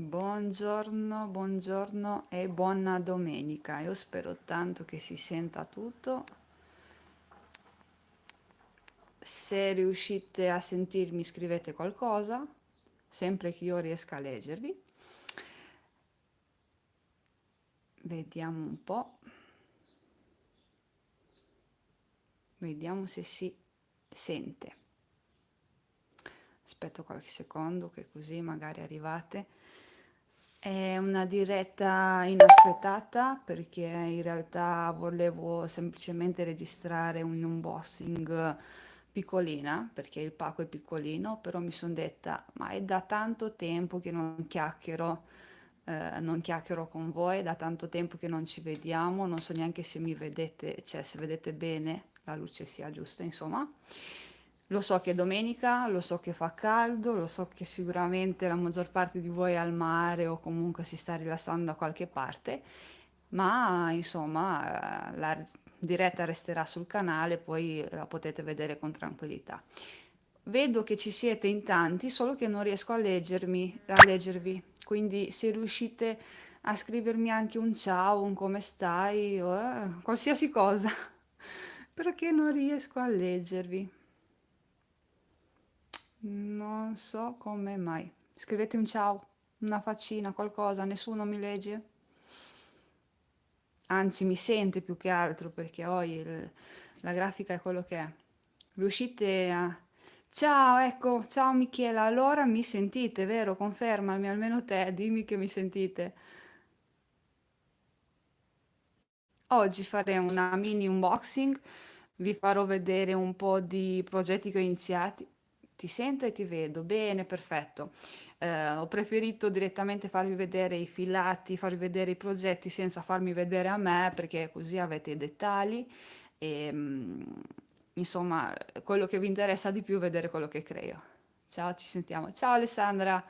Buongiorno, buongiorno e buona domenica. Io spero tanto che si senta tutto. Se riuscite a sentirmi, scrivete qualcosa, sempre che io riesca a leggervi. Vediamo un po', vediamo se si sente. Aspetto qualche secondo che così magari arrivate. È una diretta inaspettata perché in realtà volevo semplicemente registrare un unboxing piccolina perché il pacco è piccolino, però mi sono detta, ma è da tanto tempo che non chiacchiero con voi, è da tanto tempo che non ci vediamo, non so neanche se mi vedete, cioè se vedete bene, la luce sia giusta, insomma. Lo so che è domenica, lo so che fa caldo, lo so che sicuramente la maggior parte di voi è al mare o comunque si sta rilassando da qualche parte, ma insomma la diretta resterà sul canale, poi la potete vedere con tranquillità. Vedo che ci siete in tanti, solo che non riesco a leggervi, quindi se riuscite a scrivermi anche un ciao, un come stai, o qualsiasi cosa, perché non riesco a leggervi. Non so come mai. Scrivete un ciao, una faccina, qualcosa, nessuno mi legge. Anzi, mi sente più che altro perché la grafica è quello che è. Riuscite a... Ciao, ecco, ciao Michela, allora mi sentite, vero? Confermami, almeno te, dimmi che mi sentite. Oggi faremo una mini unboxing, vi farò vedere un po' di progetti che ho iniziati. Ti sento e ti vedo, bene, perfetto. Ho preferito direttamente farvi vedere i filati, farvi vedere i progetti senza farmi vedere a me perché così avete i dettagli e insomma quello che vi interessa di più è vedere quello che creo. Ciao, ci sentiamo. Ciao Alessandra.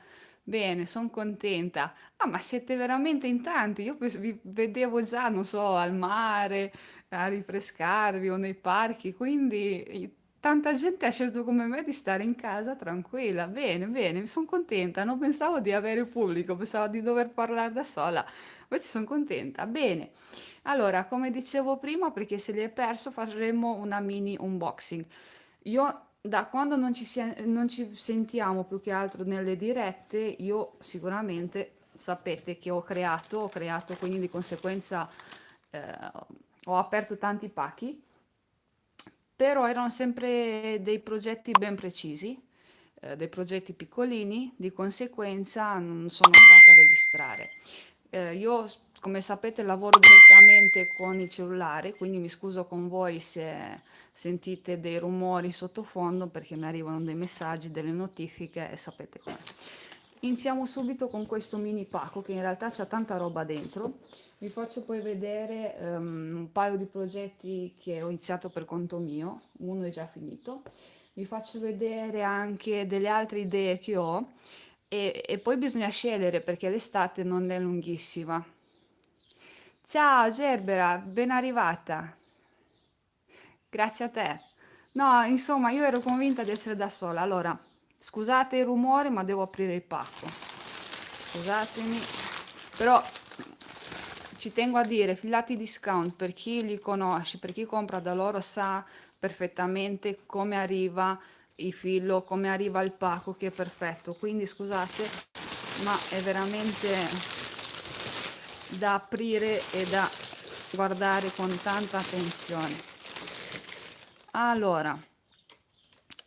Bene, sono contenta. Ah, ma siete veramente in tanti. Io vi vedevo già, non so, al mare, a rinfrescarvi o nei parchi, quindi tanta gente ha scelto come me di stare in casa tranquilla. Bene, bene, sono contenta. Non pensavo di avere pubblico, pensavo di dover parlare da sola. Invece sono contenta. Bene. Allora, come dicevo prima, perché se li hai perso, faremo una mini unboxing. Io da quando non ci sentiamo più che altro nelle dirette, io sicuramente sapete che ho creato, quindi di conseguenza eh, ho aperto tanti pacchi, però erano sempre dei progetti ben precisi, dei progetti piccolini, di conseguenza non sono stata a registrare. Io, come sapete, lavoro direttamente con il cellulare, quindi mi scuso con voi se sentite dei rumori sottofondo perché mi arrivano dei messaggi, delle notifiche e sapete com'è. Iniziamo subito con questo mini pacco che in realtà c'ha tanta roba dentro. Vi faccio poi vedere un paio di progetti che ho iniziato per conto mio, uno è già finito. Vi faccio vedere anche delle altre idee che ho e poi bisogna scegliere perché l'estate non è lunghissima. Ciao Gerbera, ben arrivata. Grazie a te. No, insomma, io ero convinta di essere da sola. Allora, scusate il rumore, ma devo aprire il pacco. Scusatemi. Però ci tengo a dire, filati discount per chi li conosce, per chi compra da loro sa perfettamente come arriva il filo, come arriva il pacco, che è perfetto. Quindi scusate, ma è veramente da aprire e da guardare con tanta attenzione. Allora,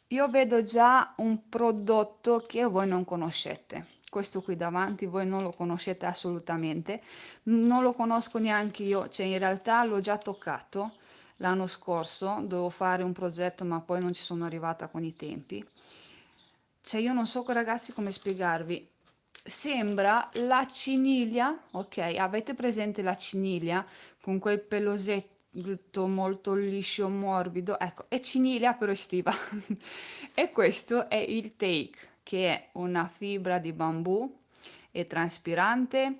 io vedo già un prodotto che voi non conoscete. Questo qui davanti voi non lo conoscete assolutamente, non lo conosco neanche io, cioè in realtà l'ho già toccato l'anno scorso, dovevo fare un progetto ma poi non ci sono arrivata con i tempi. Cioè io non so ragazzi come spiegarvi, sembra la ciniglia, ok? Avete presente la ciniglia con quel pelosetto molto liscio, morbido? Ecco, è ciniglia però estiva. E questo è il Take, che è una fibra di bambù, è traspirante,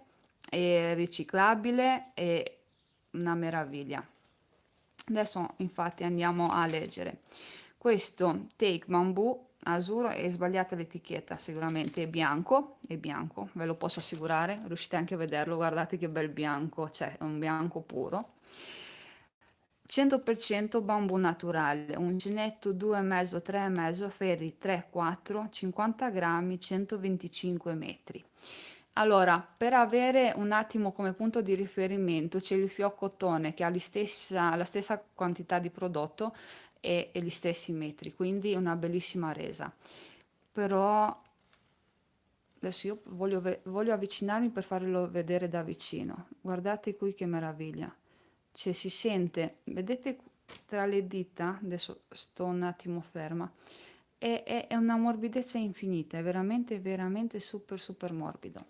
è riciclabile, è una meraviglia. Adesso infatti andiamo a leggere. Questo Take Bamboo azzurro, è sbagliata l'etichetta, sicuramente è bianco, ve lo posso assicurare, riuscite anche a vederlo, guardate che bel bianco, cioè è un bianco puro. 100% bambù naturale, uncinetto 2,5, 3,5, ferri 3, 4, 50 grammi, 125 metri. Allora, per avere un attimo come punto di riferimento c'è il fioccotone che ha la stessa quantità di prodotto e gli stessi metri, quindi una bellissima resa. Però adesso io voglio avvicinarmi per farlo vedere da vicino. Guardate qui che meraviglia. Cioè si sente, vedete tra le dita, adesso sto un attimo ferma, è una morbidezza infinita, è veramente, veramente super, super morbido.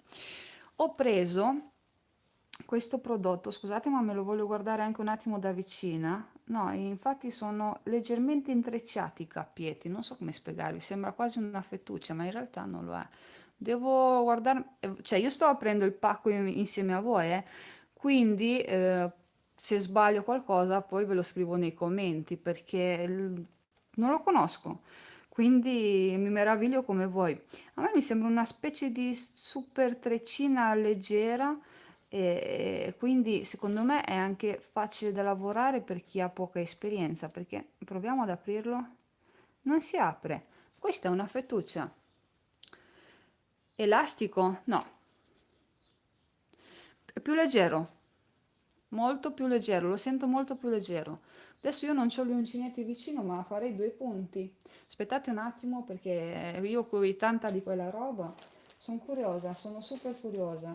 Ho preso questo prodotto, scusate ma me lo voglio guardare anche un attimo da vicina. No, infatti sono leggermente intrecciati i cappietti, non so come spiegarvi, sembra quasi una fettuccia, ma in realtà non lo è. Devo guardare, cioè io sto aprendo il pacco insieme a voi, quindi se sbaglio qualcosa poi ve lo scrivo nei commenti perché non lo conosco, quindi mi meraviglio come voi. A me mi sembra una specie di super treccina leggera e quindi secondo me è anche facile da lavorare per chi ha poca esperienza, perché proviamo ad aprirlo, non si apre. Questa è una fettuccia. Elastico? No, è più leggero, molto più leggero, lo sento molto più leggero. Adesso io non ho gli uncineti vicino, ma farei due punti. Aspettate un attimo perché io qui tanta di quella roba, sono curiosa, sono super curiosa.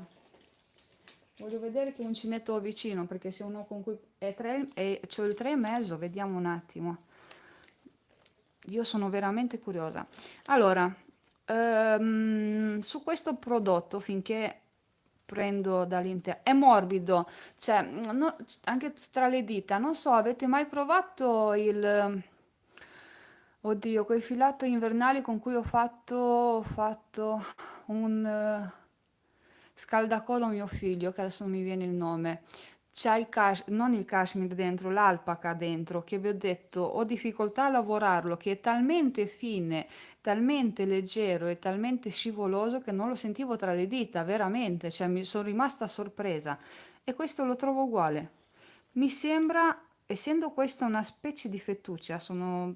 Voglio vedere che uncinetto ho vicino, perché se uno con cui è 3 e c'ho il 3,5, vediamo un attimo. Io sono veramente curiosa. Allora, su questo prodotto, finché prendo dall'interno, è morbido, cioè anche tra le dita, non so, avete mai provato oddio, quei filato invernali con cui ho fatto un scaldacollo a mio figlio, che adesso non mi viene il nome. C'ha non il cashmere dentro, l'alpaca dentro, che vi ho detto, ho difficoltà a lavorarlo, che è talmente fine, talmente leggero e talmente scivoloso che non lo sentivo tra le dita, veramente, cioè mi sono rimasta sorpresa. E questo lo trovo uguale. Mi sembra, essendo questa una specie di fettuccia, sono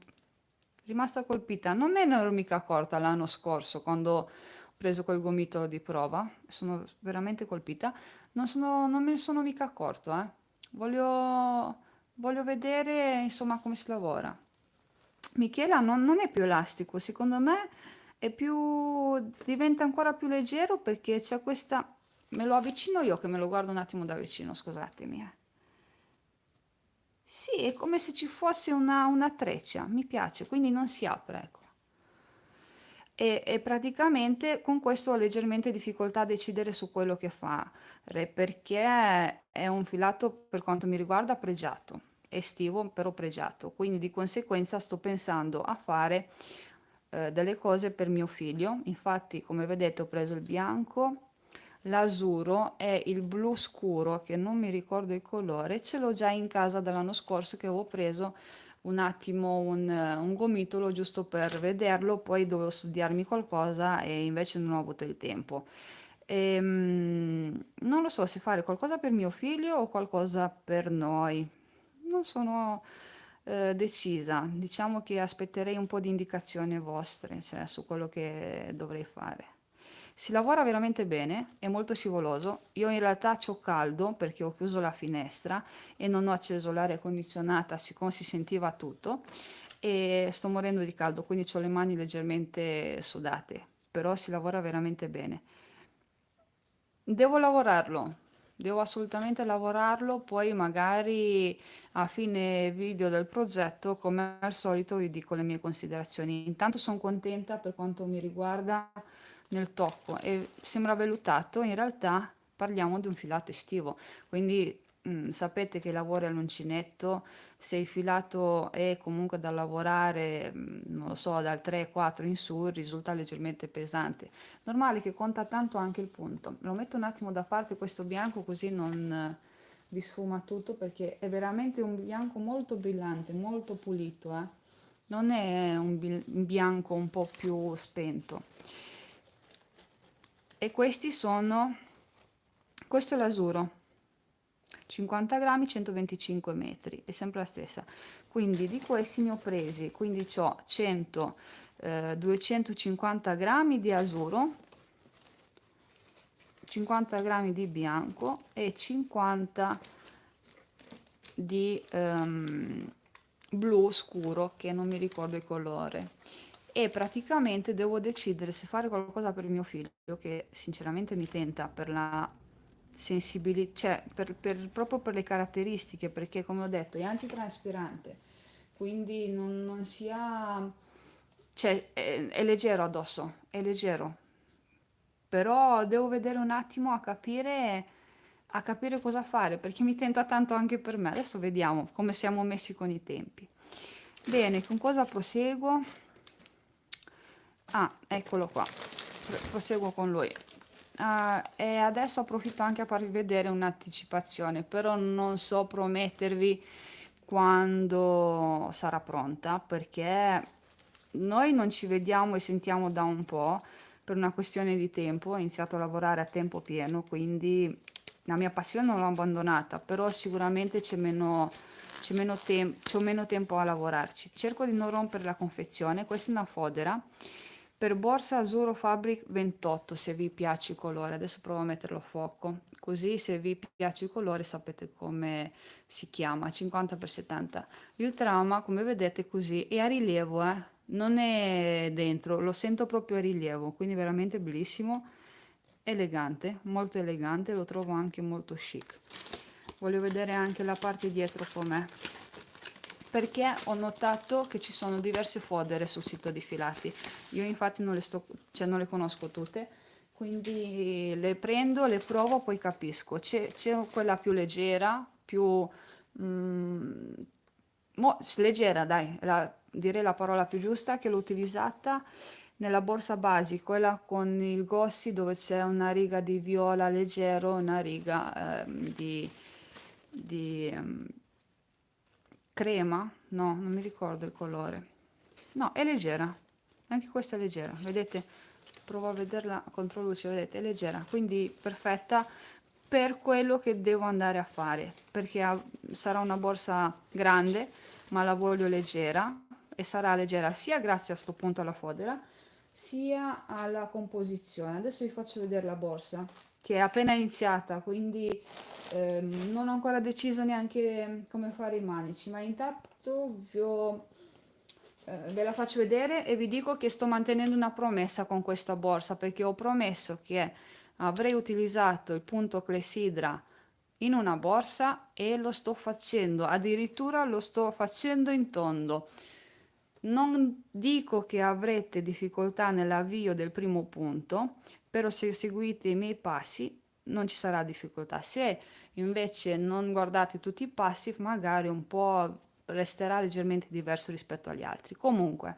rimasta colpita. Non me ne ero mica accorta l'anno scorso quando ho preso quel gomitolo di prova. Sono veramente colpita. Non me ne sono mica accorto, eh. Voglio vedere insomma come si lavora. Michela non è più elastico, secondo me è diventa ancora più leggero perché c'è questa. Me lo avvicino io che me lo guardo un attimo da vicino, scusatemi. Sì, è come se ci fosse una treccia, mi piace, quindi non si apre, ecco. E praticamente con questo ho leggermente difficoltà a decidere su quello che fare, perché è un filato per quanto mi riguarda pregiato, estivo però pregiato, quindi di conseguenza sto pensando a fare delle cose per mio figlio. Infatti, come vedete, ho preso il bianco, l'azzurro e il blu scuro, che non mi ricordo il colore, ce l'ho già in casa dall'anno scorso che avevo preso un attimo un gomitolo giusto per vederlo, poi dovevo studiarmi qualcosa e invece non ho avuto il tempo. Non lo so se fare qualcosa per mio figlio o qualcosa per noi. Non sono decisa. Diciamo che aspetterei un po' di indicazioni vostre, cioè su quello che dovrei fare. Si lavora veramente bene, è molto scivoloso. Io in realtà c'ho caldo perché ho chiuso la finestra e non ho acceso l'aria condizionata, siccome si sentiva tutto e sto morendo di caldo, quindi ho le mani leggermente sudate, però si lavora veramente bene. Devo lavorarlo, devo assolutamente lavorarlo, poi magari a fine video del progetto, come al solito, vi dico le mie considerazioni. Intanto sono contenta per quanto mi riguarda nel tocco e sembra vellutato, in realtà parliamo di un filato estivo, quindi sapete che i lavori all'uncinetto, se il filato è comunque da lavorare, non lo so, dal 3-4 in su, risulta leggermente pesante. Normale che conta tanto anche il punto. Lo metto un attimo da parte questo bianco così non vi sfuma tutto perché è veramente un bianco molto brillante, molto pulito, eh. non è un bianco un po' più spento. E questo è l'Asuro, 50 grammi, 125 metri, è sempre la stessa. Quindi di questi ne ho presi, quindi ho 250 grammi di Asuro, 50 grammi di bianco e 50 di blu scuro, che non mi ricordo il colore. E praticamente devo decidere se fare qualcosa per il mio figlio, che sinceramente mi tenta per la sensibilità, cioè proprio per le caratteristiche, perché come ho detto è antitranspirante, quindi non si ha, cioè è leggero addosso, è leggero, però devo vedere un attimo a capire cosa fare, perché mi tenta tanto anche per me. Adesso vediamo come siamo messi con i tempi. Bene, con cosa proseguo? Ah, eccolo qua. Proseguo con lui. E adesso approfitto anche a farvi vedere un'anticipazione, però non so promettervi quando sarà pronta, perché noi non ci vediamo e sentiamo da un po' per una questione di tempo. Ho iniziato a lavorare a tempo pieno, quindi la mia passione non l'ho abbandonata, però sicuramente c'ho meno tempo a lavorarci. Cerco di non rompere la confezione. Questa è una fodera per borsa Azzurro Fabric 28, se vi piace il colore. Adesso provo a metterlo a fuoco, così se vi piace il colore sapete come si chiama. 50x70. Il trama, come vedete, così è a rilievo, non è dentro, lo sento proprio a rilievo, quindi veramente bellissimo, elegante, lo trovo anche molto chic. Voglio vedere anche la parte dietro com'è, perché ho notato che ci sono diverse fodere sul sito di Filati. Io infatti cioè non le conosco tutte, quindi le prendo, le provo, poi capisco. C'è quella più leggera, più mm, leggera, dai, direi la parola più giusta, che l'ho utilizzata nella borsa base, quella con il gossi dove c'è una riga di viola leggero, una riga di crema, no, non mi ricordo il colore. No, è leggera, anche questa è leggera, vedete? Provo a vederla contro luce, vedete, è leggera, quindi perfetta per quello che devo andare a fare, perché sarà una borsa grande, ma la voglio leggera, e sarà leggera sia grazie a sto punto alla fodera, sia alla composizione. Adesso vi faccio vedere la borsa, che è appena iniziata, quindi non ho ancora deciso neanche come fare i manici, ma intanto ve la faccio vedere e vi dico che sto mantenendo una promessa con questa borsa, perché ho promesso che avrei utilizzato il punto clessidra in una borsa e lo sto facendo, addirittura lo sto facendo in tondo. Non dico che avrete difficoltà nell'avvio del primo punto, però se seguite i miei passi non ci sarà difficoltà. Se invece non guardate tutti i passi, magari un po' resterà leggermente diverso rispetto agli altri. Comunque,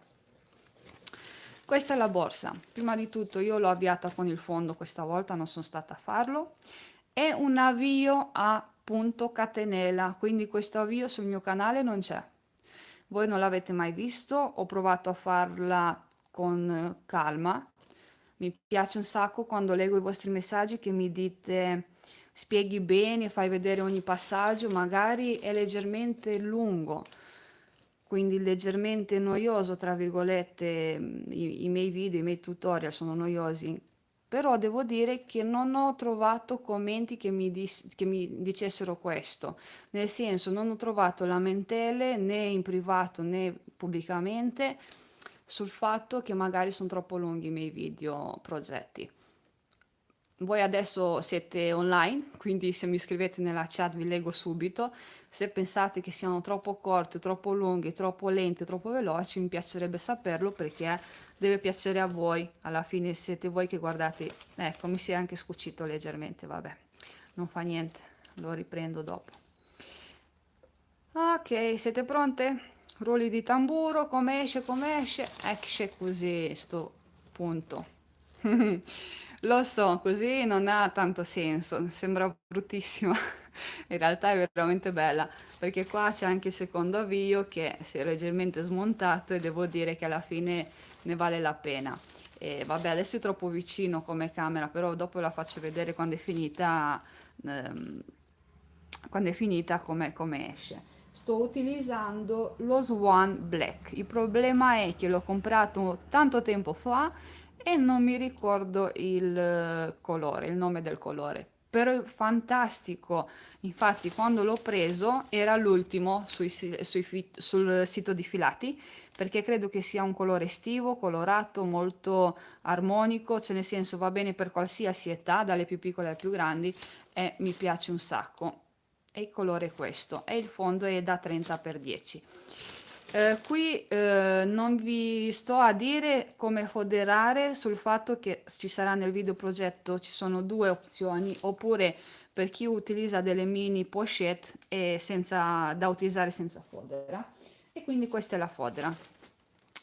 questa è la borsa. Prima di tutto io l'ho avviata con il fondo questa volta, non sono stata a farlo. È un avvio a punto catenella, quindi questo avvio sul mio canale non c'è. Voi non l'avete mai visto, ho provato a farla con calma. Mi piace un sacco quando leggo i vostri messaggi che mi dite spieghi bene, fai vedere ogni passaggio, magari è leggermente lungo, quindi leggermente noioso, tra virgolette, i miei video, i miei tutorial sono noiosi, però devo dire che non ho trovato commenti che mi dicessero questo, nel senso non ho trovato lamentele né in privato né pubblicamente sul fatto che magari sono troppo lunghi i miei video progetti. Voi adesso siete online, quindi se mi scrivete nella chat vi leggo subito. Se pensate che siano troppo corti, troppo lunghi, troppo lenti, troppo veloci, mi piacerebbe saperlo perché deve piacere a voi. Alla fine siete voi che guardate. Ecco, mi si è anche scucito leggermente, vabbè, non fa niente, lo riprendo dopo. Ok, siete pronte? Rulli di tamburo, come esce, esce così sto punto. Lo so, così non ha tanto senso, sembra bruttissima. In realtà è veramente bella, perché qua c'è anche il secondo avvio che si è leggermente smontato e devo dire che alla fine ne vale la pena. E vabbè, adesso è troppo vicino come camera, però dopo la faccio vedere ehm, quando è finita come esce. Sto utilizzando lo Swan Black. Il problema è che l'ho comprato tanto tempo fa e non mi ricordo il colore, il nome del colore. Però è fantastico. Infatti, quando l'ho preso era l'ultimo sul sito di Filati perché credo che sia un colore estivo, colorato, molto armonico, cioè nel senso va bene per qualsiasi età, dalle più piccole alle più grandi e mi piace un sacco. E il colore è questo e il fondo è da 30x10. Qui non vi sto a dire come foderare sul fatto che ci sarà nel video progetto, ci sono due opzioni, oppure per chi utilizza delle mini pochette da utilizzare senza fodera. E quindi questa è la fodera.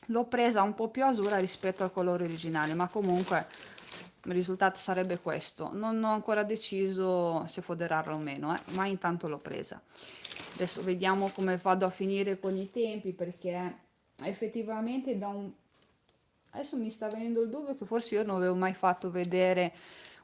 L'ho presa un po' più azzurra rispetto al colore originale, ma comunque il risultato sarebbe questo. Non ho ancora deciso se foderarla o meno, ma intanto l'ho presa. Adesso vediamo come vado a finire con i tempi perché effettivamente adesso mi sta venendo il dubbio che forse io non avevo mai fatto vedere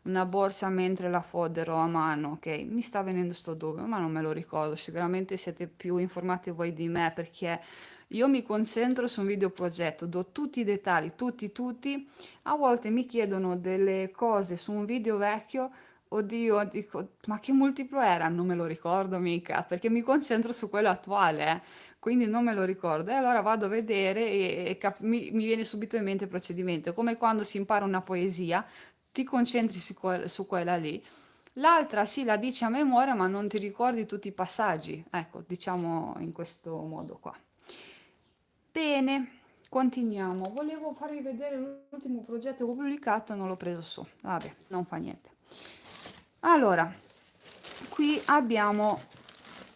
una borsa mentre la fodero a mano, ok? Mi sta venendo sto dubbio, ma non me lo ricordo. Sicuramente siete più informati voi di me perché io mi concentro su un video progetto, do tutti i dettagli, tutti. A volte mi chiedono delle cose su un video vecchio. Oddio, dico, ma che multiplo era? Non me lo ricordo mica, perché mi concentro su quello attuale, quindi non me lo ricordo. E allora vado a vedere mi viene subito in mente il procedimento, come quando si impara una poesia, ti concentri su quella lì. L'altra sì, la dici a memoria, ma non ti ricordi tutti i passaggi. Ecco, diciamo in questo modo qua. Bene, continuiamo. Volevo farvi vedere l'ultimo progetto che ho pubblicato, non l'ho preso su. Vabbè, non fa niente. Allora, qui abbiamo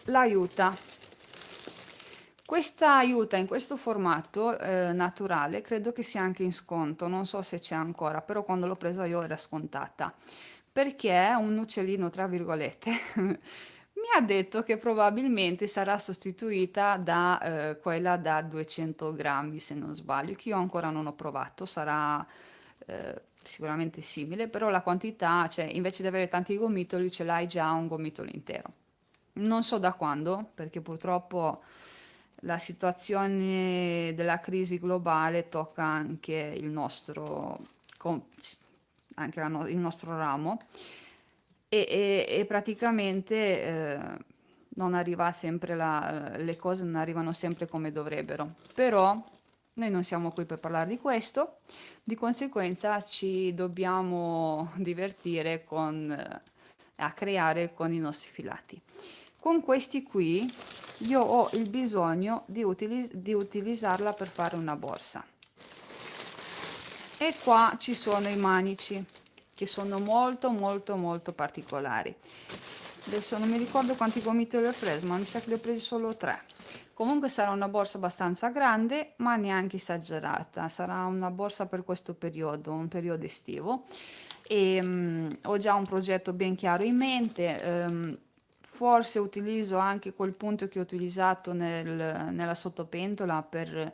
l'aiuta. Questa aiuta in questo formato naturale credo che sia anche in sconto, non so se c'è ancora, però quando l'ho presa io era scontata, perché un uccellino, tra virgolette, mi ha detto che probabilmente sarà sostituita da quella da 200 grammi, se non sbaglio, che io ancora non ho provato, sarà sicuramente simile, però la quantità, cioè invece di avere tanti gomitoli ce l'hai già un gomitolo intero. Non so da quando, perché purtroppo la situazione della crisi globale tocca anche anche il nostro ramo e praticamente non arriva sempre le cose non arrivano sempre come dovrebbero. Però noi non siamo qui per parlare di questo, di conseguenza ci dobbiamo divertire a creare con i nostri filati. Con questi qui io ho il bisogno di utilizzarla per fare una borsa. E qua ci sono i manici che sono molto particolari. Adesso non mi ricordo quanti gomitoli ho preso, ma mi sa che ne ho presi solo 3. Comunque sarà una borsa abbastanza grande, ma neanche esagerata. Sarà una borsa per questo periodo, un periodo estivo. E ho già un progetto ben chiaro in mente. Forse utilizzo anche quel punto che ho utilizzato nella sottopentola per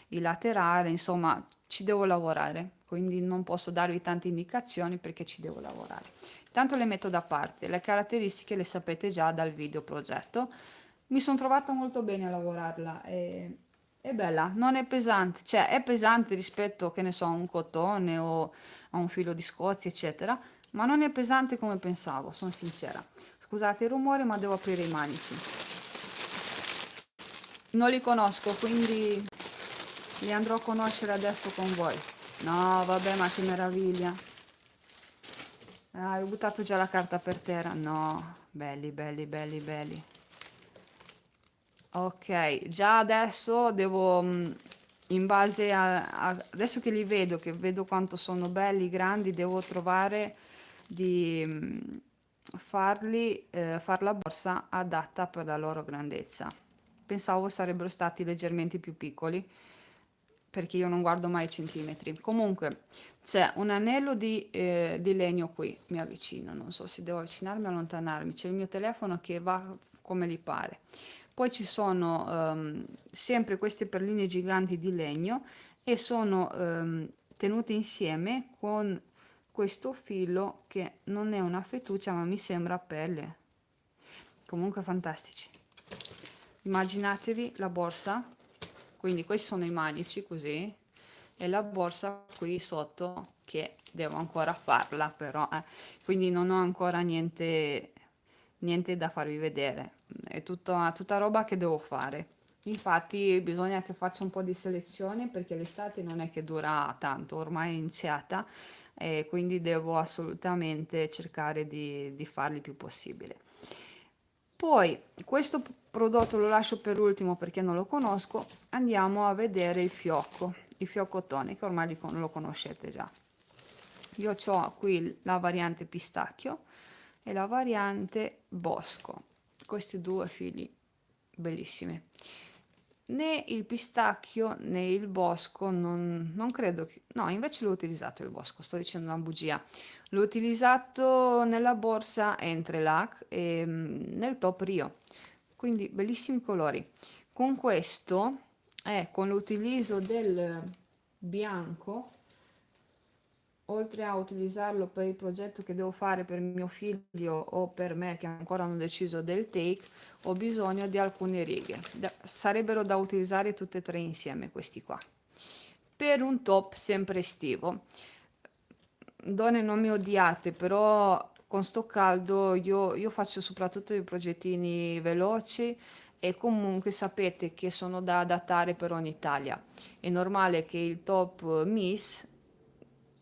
il laterale, insomma, ci devo lavorare, quindi non posso darvi tante indicazioni perché ci devo lavorare. Tanto le metto da parte, le caratteristiche le sapete già dal video progetto. Mi sono trovata molto bene a lavorarla, è bella, non è pesante, cioè è pesante rispetto, che ne so, a un cotone o a un filo di Scozia, eccetera, ma non è pesante come pensavo, sono sincera. Scusate il rumore, ma devo aprire i manici. Non li conosco, quindi li andrò a conoscere adesso con voi. No, vabbè, ma che meraviglia. Ah, ho buttato già la carta per terra. No, belli. Ok, già adesso devo, in base adesso che li vedo, che vedo quanto sono belli, grandi, devo trovare di far la borsa adatta per la loro grandezza. Pensavo sarebbero stati leggermente più piccoli, perché io non guardo mai i centimetri. Comunque c'è un anello di legno qui, mi avvicino, non so se devo avvicinarmi o allontanarmi, c'è il mio telefono che va come gli pare. Poi ci sono sempre queste perline giganti di legno e sono tenute insieme con questo filo che non è una fettuccia ma mi sembra pelle. Comunque fantastici. Immaginatevi la borsa, quindi questi sono i manici così, e la borsa qui sotto che devo ancora farla però, quindi non ho ancora niente da farvi vedere, è tutta roba che devo fare. Infatti bisogna che faccia un po' di selezione perché l'estate non è che dura tanto, ormai è iniziata e quindi devo assolutamente cercare di farli il più possibile. Poi questo prodotto lo lascio per ultimo perché non lo conosco, andiamo a vedere il fiocco tonic, ormai lo conoscete già. Io ho qui la variante pistacchio e la variante bosco, questi due fili bellissimi. Né il pistacchio né il bosco, non credo che... No, invece l'ho utilizzato il bosco, sto dicendo una bugia. L'ho utilizzato nella borsa Entrelac e nel top Rio. Quindi bellissimi colori. Con questo, con l'utilizzo del bianco, oltre a utilizzarlo per il progetto che devo fare per mio figlio o per me che ancora non ho deciso del take, ho bisogno di alcune righe. Sarebbero da utilizzare tutte e tre insieme questi qua. Per un top sempre estivo. Donne non mi odiate, però con sto caldo io faccio soprattutto i progettini veloci e comunque sapete che sono da adattare per ogni taglia. È normale che il top Miss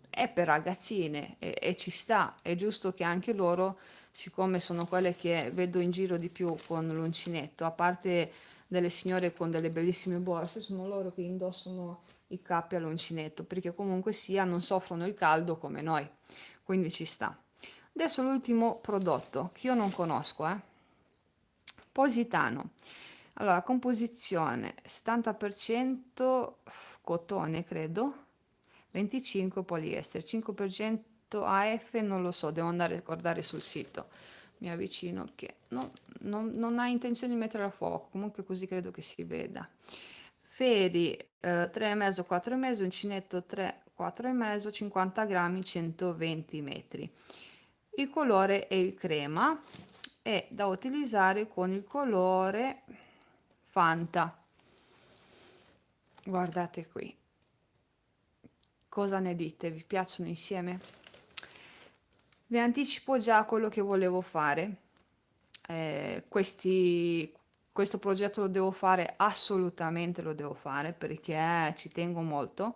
è per ragazzine e ci sta, è giusto che anche loro, siccome sono quelle che vedo in giro di più con l'uncinetto, a parte delle signore con delle bellissime borse, sono loro che indossano i cappi all'uncinetto, perché comunque sia non soffrono il caldo come noi, quindi ci sta. Adesso l'ultimo prodotto che io non conosco, Positano. Allora, composizione 70% cotone, credo, 25 poliestere, 5% AF, non lo so, devo andare a ricordare sul sito. Mi avvicino che non ha intenzione di mettere a fuoco, comunque così credo che si veda. Feri 3,5, 4,5, uncinetto 3, 4,5, 50 grammi, 120 metri. Il colore è il crema, è da utilizzare con il colore Fanta. Guardate qui, cosa ne dite? Vi piacciono insieme? Vi anticipo già quello che volevo fare. Questo progetto lo devo fare, assolutamente lo devo fare perché ci tengo molto.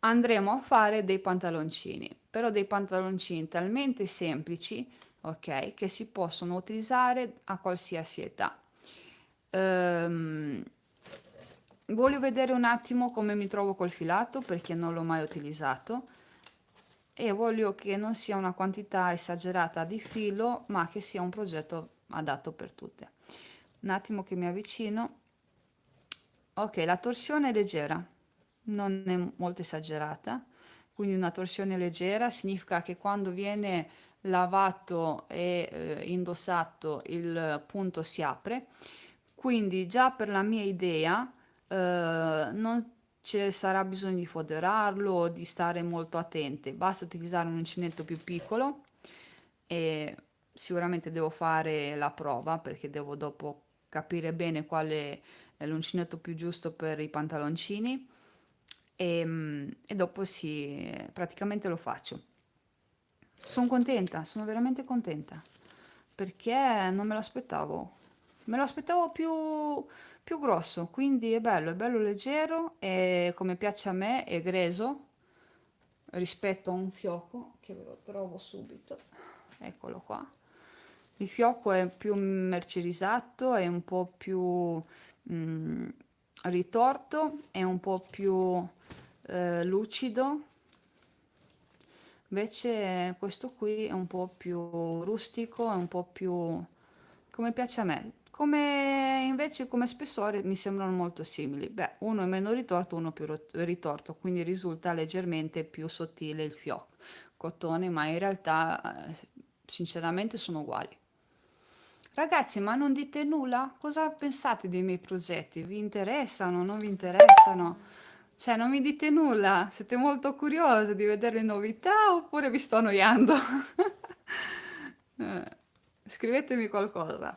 Andremo a fare dei pantaloncini, però dei pantaloncini talmente semplici, ok, che si possono utilizzare a qualsiasi età. Ehm, Voglio vedere un attimo come mi trovo col filato perché non l'ho mai utilizzato e voglio che non sia una quantità esagerata di filo ma che sia un progetto adatto per tutte. Un attimo che mi avvicino. Ok, la torsione è leggera, non è molto esagerata, quindi una torsione leggera significa che quando viene lavato e indossato il punto si apre, quindi già per la mia idea non ci sarà bisogno di foderarlo o di stare molto attenti, basta utilizzare un uncinetto più piccolo e sicuramente devo fare la prova perché devo dopo capire bene quale è l'uncinetto più giusto per i pantaloncini e dopo sì, praticamente lo faccio. Sono contenta, sono veramente contenta perché non me l'aspettavo. Me lo aspettavo più grosso, quindi è bello leggero e come piace a me è greso rispetto a un fiocco che ve lo trovo subito. Eccolo qua. Il fiocco è più mercerizzato, è un po' più mm, ritorto, è un po' più lucido. Invece questo qui è un po' più rustico, è un po' più come piace a me, Come invece come spessore mi sembrano molto simili. Beh, uno è meno ritorto, uno più ritorto, quindi risulta leggermente più sottile il fiocco cotone, ma in realtà sinceramente sono uguali. Ragazzi, ma non dite nulla? Cosa pensate dei miei progetti? Vi interessano? Non vi interessano? Cioè, non mi dite nulla? Siete molto curiosi di vedere le novità oppure vi sto annoiando? Eh, Scrivetemi qualcosa.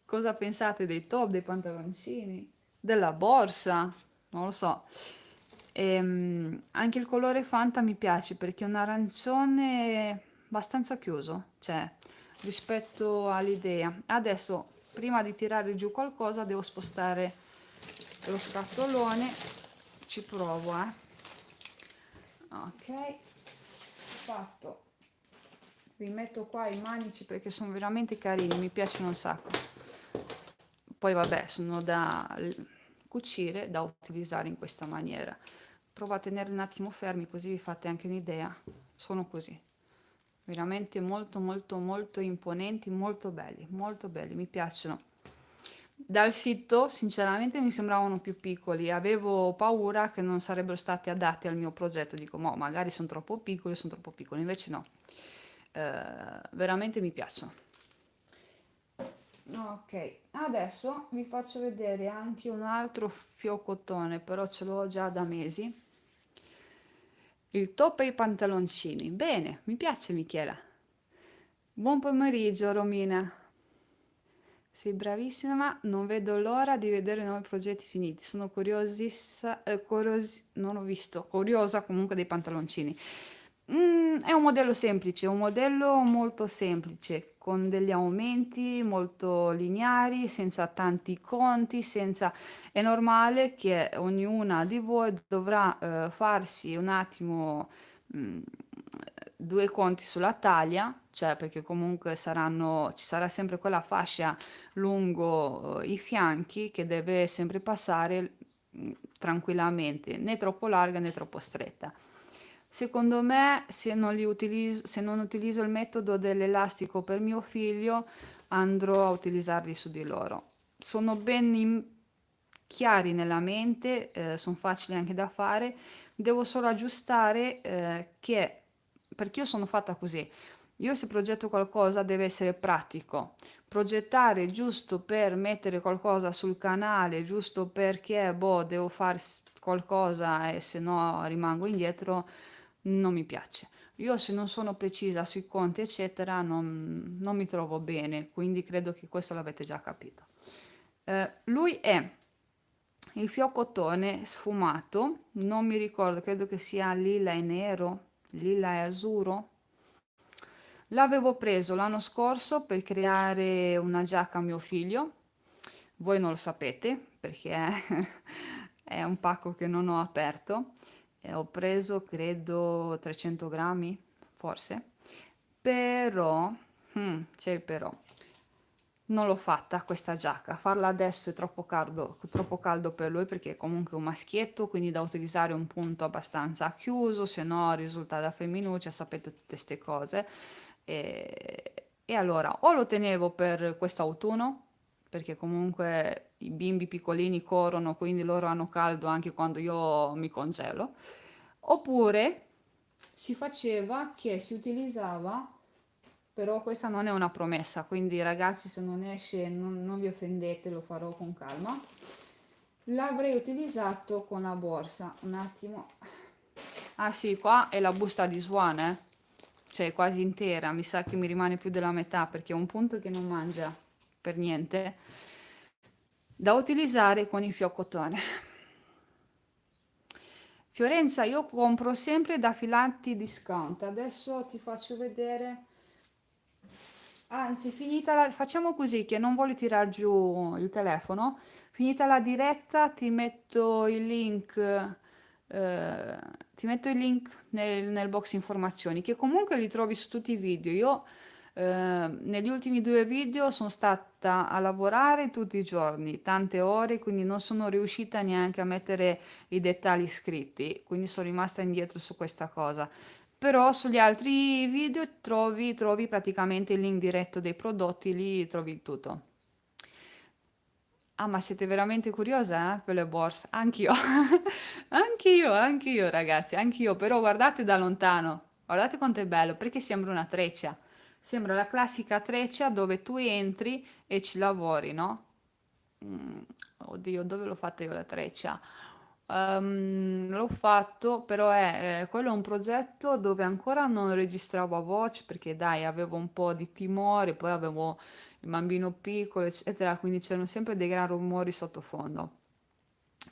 Cosa pensate dei top, dei pantaloncini, della borsa? Non lo so. Anche il colore Fanta mi piace perché è un arancione abbastanza chiuso, cioè rispetto all'idea. Adesso, prima di tirare giù qualcosa, devo spostare lo scatolone. Ci provo, eh. Ok, fatto. Vi metto qua i manici perché sono veramente carini, mi piacciono un sacco. Poi vabbè, sono da cucire, da utilizzare in questa maniera. Provo a tenerli un attimo fermi così vi fate anche un'idea. Sono così. Veramente molto molto molto imponenti, molto belli, mi piacciono. Dal sito sinceramente mi sembravano più piccoli, avevo paura che non sarebbero stati adatti al mio progetto, dico, mo, magari sono troppo piccoli, invece no. Veramente mi piacciono. Ok, adesso vi faccio vedere anche un altro fioccottone, però ce l'ho già da mesi. Il top e i pantaloncini. Bene, mi piace Michela. Buon pomeriggio Romina. Sei bravissima, non vedo l'ora di vedere i nuovi progetti finiti. Sono curiosissima, non ho visto, curiosa comunque dei pantaloncini. È un modello semplice, un modello molto semplice, con degli aumenti molto lineari, senza tanti conti, senza... È normale che ognuna di voi dovrà farsi un attimo mm, due conti sulla taglia, cioè perché comunque ci sarà sempre quella fascia lungo i fianchi che deve sempre passare tranquillamente, né troppo larga né troppo stretta. Secondo me, se non utilizzo il metodo dell'elastico per mio figlio, andrò a utilizzarli su di loro. Sono chiari nella mente, sono facili anche da fare, devo solo aggiustare perché io sono fatta così. Io se progetto qualcosa deve essere pratico. Progettare giusto per mettere qualcosa sul canale, giusto perché boh, devo fare qualcosa e se no rimango indietro, non mi piace. Io se non sono precisa sui conti, eccetera, non mi trovo bene, quindi credo che questo l'avete già capito. Lui è il fioccotone sfumato, non mi ricordo, credo che sia lilla e nero, lilla e azzurro. L'avevo preso l'anno scorso per creare una giacca a mio figlio. Voi non lo sapete perché è un pacco che non ho aperto. E ho preso credo 300 grammi, forse. Però, c'è il però. Non l'ho fatta questa giacca, farla adesso è troppo caldo per lui perché è comunque un maschietto, quindi da utilizzare un punto abbastanza chiuso, se no risulta da femminuccia, sapete tutte queste cose. E allora o lo tenevo per quest'autunno, perché comunque i bimbi piccolini corrono, quindi loro hanno caldo anche quando io mi congelo, oppure si faceva che si utilizzava, però questa non è una promessa, quindi ragazzi se non esce non vi offendete, lo farò con calma. L'avrei utilizzato con la borsa, un attimo. Ah sì, qua è la busta di Swan, cioè quasi intera, mi sa che mi rimane più della metà perché è un punto che non mangia per niente, da utilizzare con il fioccotone. Fiorenza, io compro sempre da Filanti Discount, adesso ti faccio vedere. Anzi, facciamo così che non voglio tirar giù il telefono. Finita la diretta, eh, ti metto il link nel box informazioni, che comunque li trovi su tutti i video. Io negli ultimi due video sono stata a lavorare tutti i giorni, tante ore, quindi non sono riuscita neanche a mettere i dettagli scritti, quindi sono rimasta indietro su questa cosa. Però sugli altri video trovi praticamente il link diretto dei prodotti, lì trovi tutto. Ah, ma siete veramente curiosa, per le borse? Anch'io, anch'io, ragazzi, anch'io, però guardate da lontano, guardate quanto è bello, perché sembra una treccia, sembra la classica treccia dove tu entri e ci lavori, no? Mm, oddio, dove l'ho fatta io la treccia? L'ho fatto, però quello è un progetto dove ancora non registravo a voce perché dai, avevo un po' di timore, poi avevo il bambino piccolo, eccetera, quindi c'erano sempre dei gran rumori sottofondo.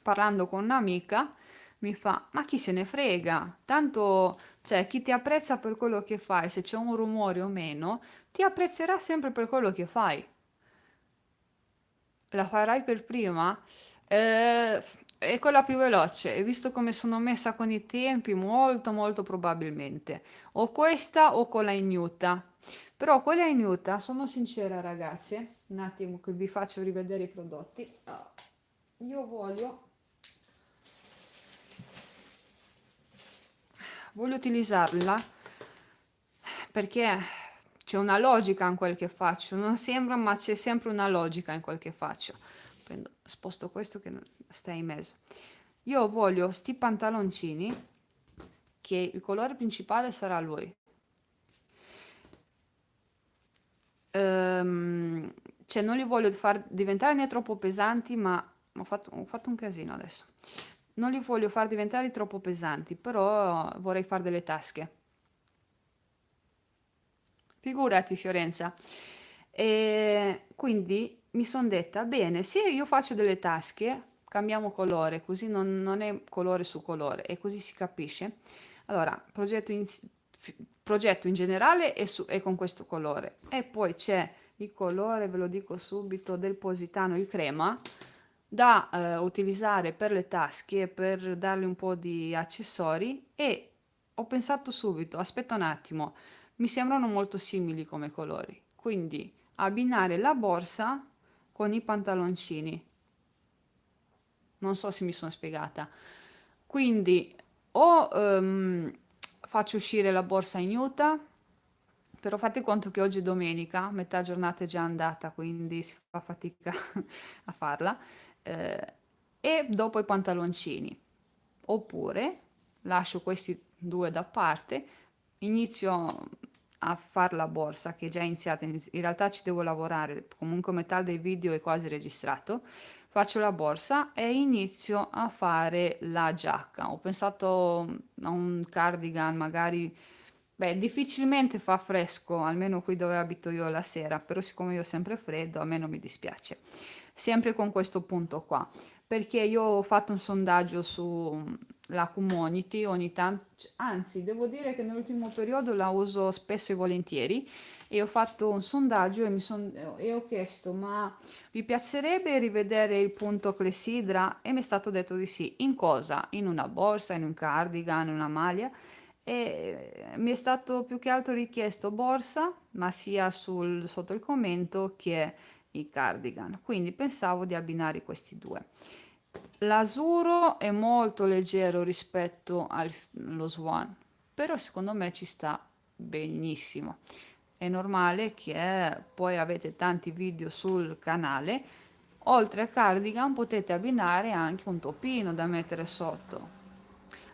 Parlando con un'amica mi fa: Ma chi se ne frega? Tanto, cioè, chi ti apprezza per quello che fai, se c'è un rumore o meno, ti apprezzerà sempre per quello che fai. La farai per prima? Eh, è quella più veloce, e visto come sono messa con i tempi, molto molto probabilmente. O questa o quella ignuta. Però quella ignuta, sono sincera ragazze, un attimo che vi faccio rivedere i prodotti. Io voglio utilizzarla perché c'è una logica in quel che faccio, non sembra, ma c'è sempre una logica in quel che faccio. Sposto questo che sta in mezzo. Io voglio sti pantaloncini, che il colore principale sarà lui. Ehm, cioè non li voglio far diventare né troppo pesanti, ma ho fatto un casino adesso. Non li voglio far diventare troppo pesanti, però vorrei fare delle tasche. Figurati, Fiorenza. E quindi mi sono detta, bene, se io faccio delle tasche, cambiamo colore, così non è colore su colore e così si capisce. Allora, progetto in generale è con questo colore e poi c'è il colore, ve lo dico subito, del Positano, il crema, da utilizzare per le tasche, per darle un po' di accessori e ho pensato subito, aspetta un attimo, mi sembrano molto simili come colori, quindi abbinare la borsa con i pantaloncini. Non so se mi sono spiegata. Quindi o faccio uscire la borsa ignuta, però fate conto che oggi è domenica, metà giornata è già andata, quindi si fa fatica a farla. eh, e dopo i pantaloncini. Oppure lascio questi due da parte, inizio a fare la borsa che è già iniziata, in realtà ci devo lavorare, comunque metà del video è quasi registrato. Faccio la borsa e inizio a fare la giacca. Ho pensato a un cardigan, magari, beh, difficilmente fa fresco, almeno qui dove abito io la sera, però siccome io ho sempre freddo, a me non mi dispiace. Sempre con questo punto qua, perché io ho fatto un sondaggio sulla community ogni tanto, anzi, devo dire che nell'ultimo periodo la uso spesso e volentieri e ho fatto un sondaggio e ho chiesto, ma vi piacerebbe rivedere il punto clessidra? E mi è stato detto di sì. In cosa? In una borsa, in un cardigan, in una maglia? E mi è stato più che altro richiesto borsa, ma sia sotto il commento che i cardigan. Quindi pensavo di abbinare questi due. L'Asuro è molto leggero rispetto allo Swan, però secondo me ci sta benissimo. È normale che poi avete tanti video sul canale. Oltre al cardigan potete abbinare anche un topino da mettere sotto.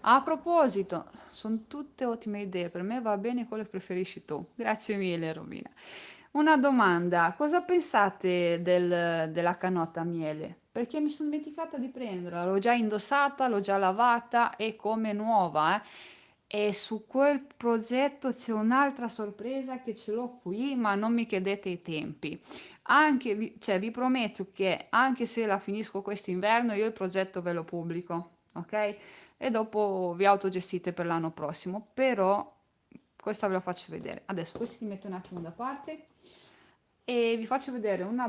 A proposito, sono tutte ottime idee, per me va bene quello che preferisci tu. Grazie mille, Romina. Una domanda, cosa pensate della canotta a miele? Perché mi sono dimenticata di prenderla, l'ho già indossata, l'ho già lavata, è come nuova, eh. E su quel progetto c'è un'altra sorpresa che ce l'ho qui, ma non mi chiedete i tempi. Cioè, vi prometto che anche se la finisco quest'inverno, io il progetto ve lo pubblico, ok? E dopo vi autogestite per l'anno prossimo, però questa ve la faccio vedere. Adesso questi li metto un attimo da parte e vi faccio vedere una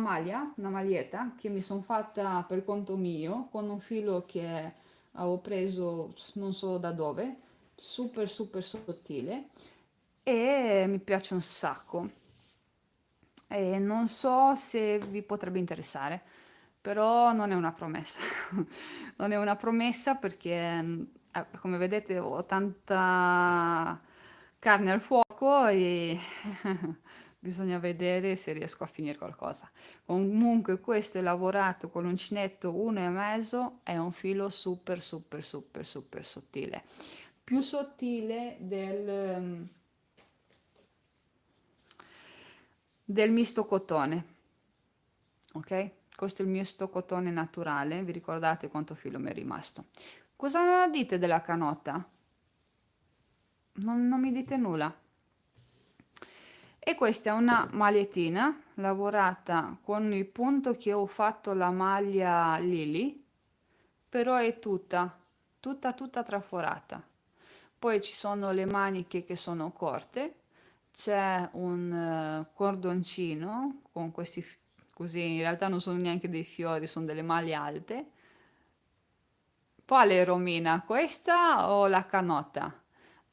maglia, una maglietta che mi sono fatta per conto mio con un filo che avevo preso non so da dove, super super sottile e mi piace un sacco e non so se vi potrebbe interessare, però non è una promessa. Non è una promessa perché, come vedete, ho tanta carne al fuoco e bisogna vedere se riesco a finire qualcosa. Comunque questo è lavorato con l'uncinetto 1,5, è un filo super super super super sottile, più sottile del misto cotone, ok? Questo è il misto cotone naturale, vi ricordate quanto filo mi è rimasto? Cosa dite della canotta? Non mi dite nulla. E questa è una magliettina lavorata con il punto che ho fatto la maglia Lily, però è tutta traforata. Poi ci sono le maniche che sono corte, c'è un cordoncino con questi, così in realtà non sono neanche dei fiori, sono delle maglie alte. Quale Romina? Questa o la canotta?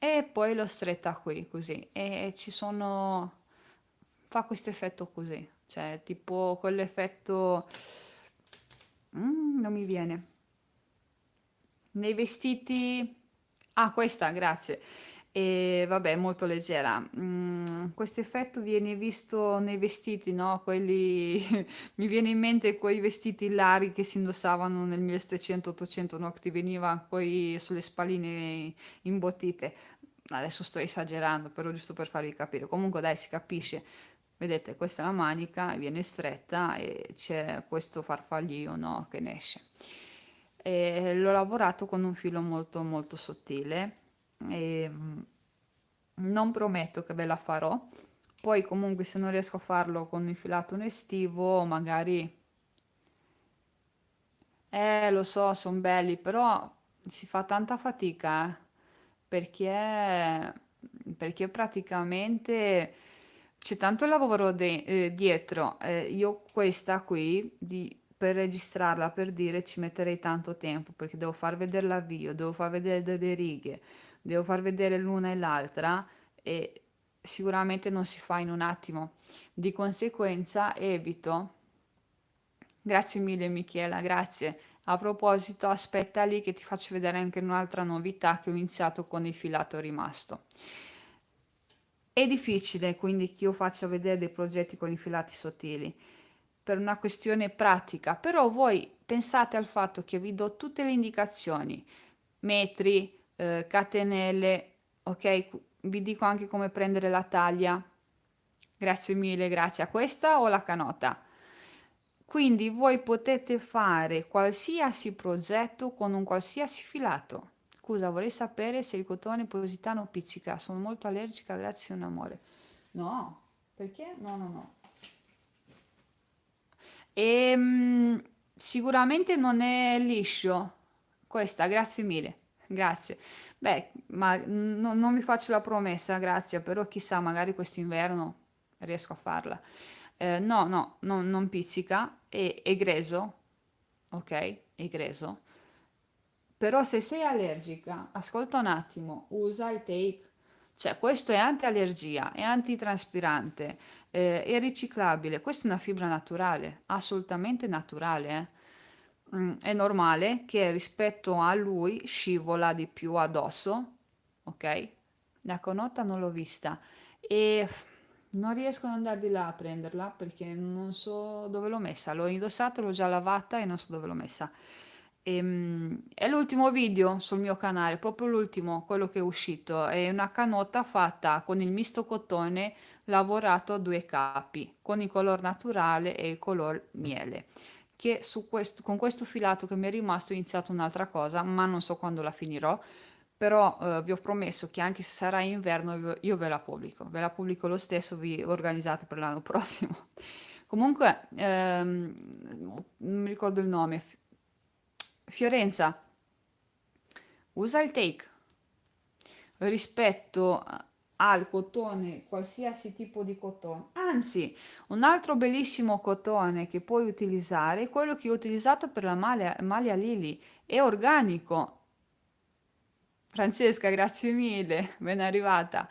E poi l'ho stretta qui, così. E ci sono... fa questo effetto così. Cioè, tipo quell'effetto... non mi viene. Nei vestiti... Ah, questa, grazie. E vabbè, molto leggera. Questo effetto viene visto nei vestiti, no? Quelli... mi viene in mente quei vestiti larghi che si indossavano nel 1700-800, no? Che ti veniva poi sulle spalline imbottite. Adesso sto esagerando, però giusto per farvi capire. Comunque dai, si capisce. Vedete, questa è la manica, viene stretta e c'è questo farfallio, no? Che ne esce. E l'ho lavorato con un filo molto molto sottile e non prometto che ve la farò. Poi comunque se non riesco a farlo con il filato un estivo, magari lo so, sono belli, però si fa tanta fatica, perché, perché praticamente c'è tanto lavoro dietro. Io questa qui, per registrarla, per dire, ci metterei tanto tempo, perché devo far vedere l'avvio, devo far vedere delle righe, devo far vedere l'una e l'altra, e sicuramente non si fa in un attimo. Di conseguenza evito. Grazie mille Michela, grazie. A proposito, aspetta lì che ti faccio vedere anche un'altra novità che ho iniziato con il filato rimasto. È difficile quindi che io faccia vedere dei progetti con i filati sottili per una questione pratica, però voi pensate al fatto che vi do tutte le indicazioni, metri, catenelle, ok? Vi dico anche come prendere la taglia. Grazie mille, grazie a questa o la canota. Quindi voi potete fare qualsiasi progetto con un qualsiasi filato. Scusa, vorrei sapere se il cotone positano pizzica. Sono molto allergica, grazie un amore. No, perché? No, no, no. Sicuramente non è liscio. Questa, grazie mille. Grazie. Beh, ma non vi faccio la promessa, grazie, però chissà, magari quest'inverno riesco a farla. No, no, non pizzica, è greso, ok? È greso. Però se sei allergica, ascolta un attimo, usa il tape. Cioè, questo è anti-allergia, è antitranspirante, è riciclabile. Questa è una fibra naturale, assolutamente naturale, eh. È normale che rispetto a lui scivola di più addosso, ok? La connotta non l'ho vista e non riesco ad andare di là a prenderla perché non so dove l'ho messa. L'ho indossata, l'ho già lavata e non so dove l'ho messa. È l'ultimo video sul mio canale, proprio l'ultimo, quello che è uscito. È una canotta fatta con il misto cotone lavorato a due capi, con il color naturale e il color miele. Che con questo filato che mi è rimasto ho iniziato un'altra cosa, ma non so quando la finirò. Però vi ho promesso che anche se sarà inverno io ve la pubblico lo stesso, vi organizzate per l'anno prossimo. Comunque, non mi ricordo il nome, Fiorenza, usa il take rispetto al cotone, qualsiasi tipo di cotone. Anzi, un altro bellissimo cotone che puoi utilizzare è quello che ho utilizzato per la maglia Lily, è organico. Francesca, grazie mille, ben arrivata.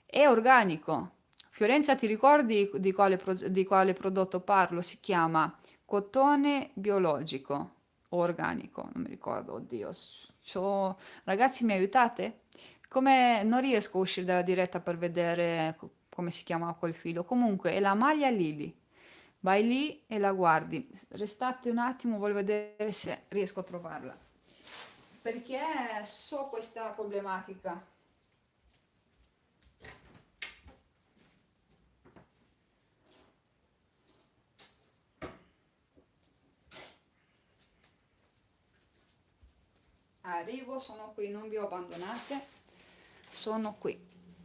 È organico. Fiorenza, ti ricordi di quale prodotto parlo? Si chiama cotone biologico o organico, non mi ricordo, oddio. Ragazzi, mi aiutate? come non riesco a uscire dalla diretta per vedere come si chiama quel filo. Comunque è la maglia Lily. Vai lì e la guardi. Restate un attimo, voglio vedere se riesco a trovarla. Perché so questa problematica. Arrivo, sono qui, non vi ho abbandonate. Sono qui.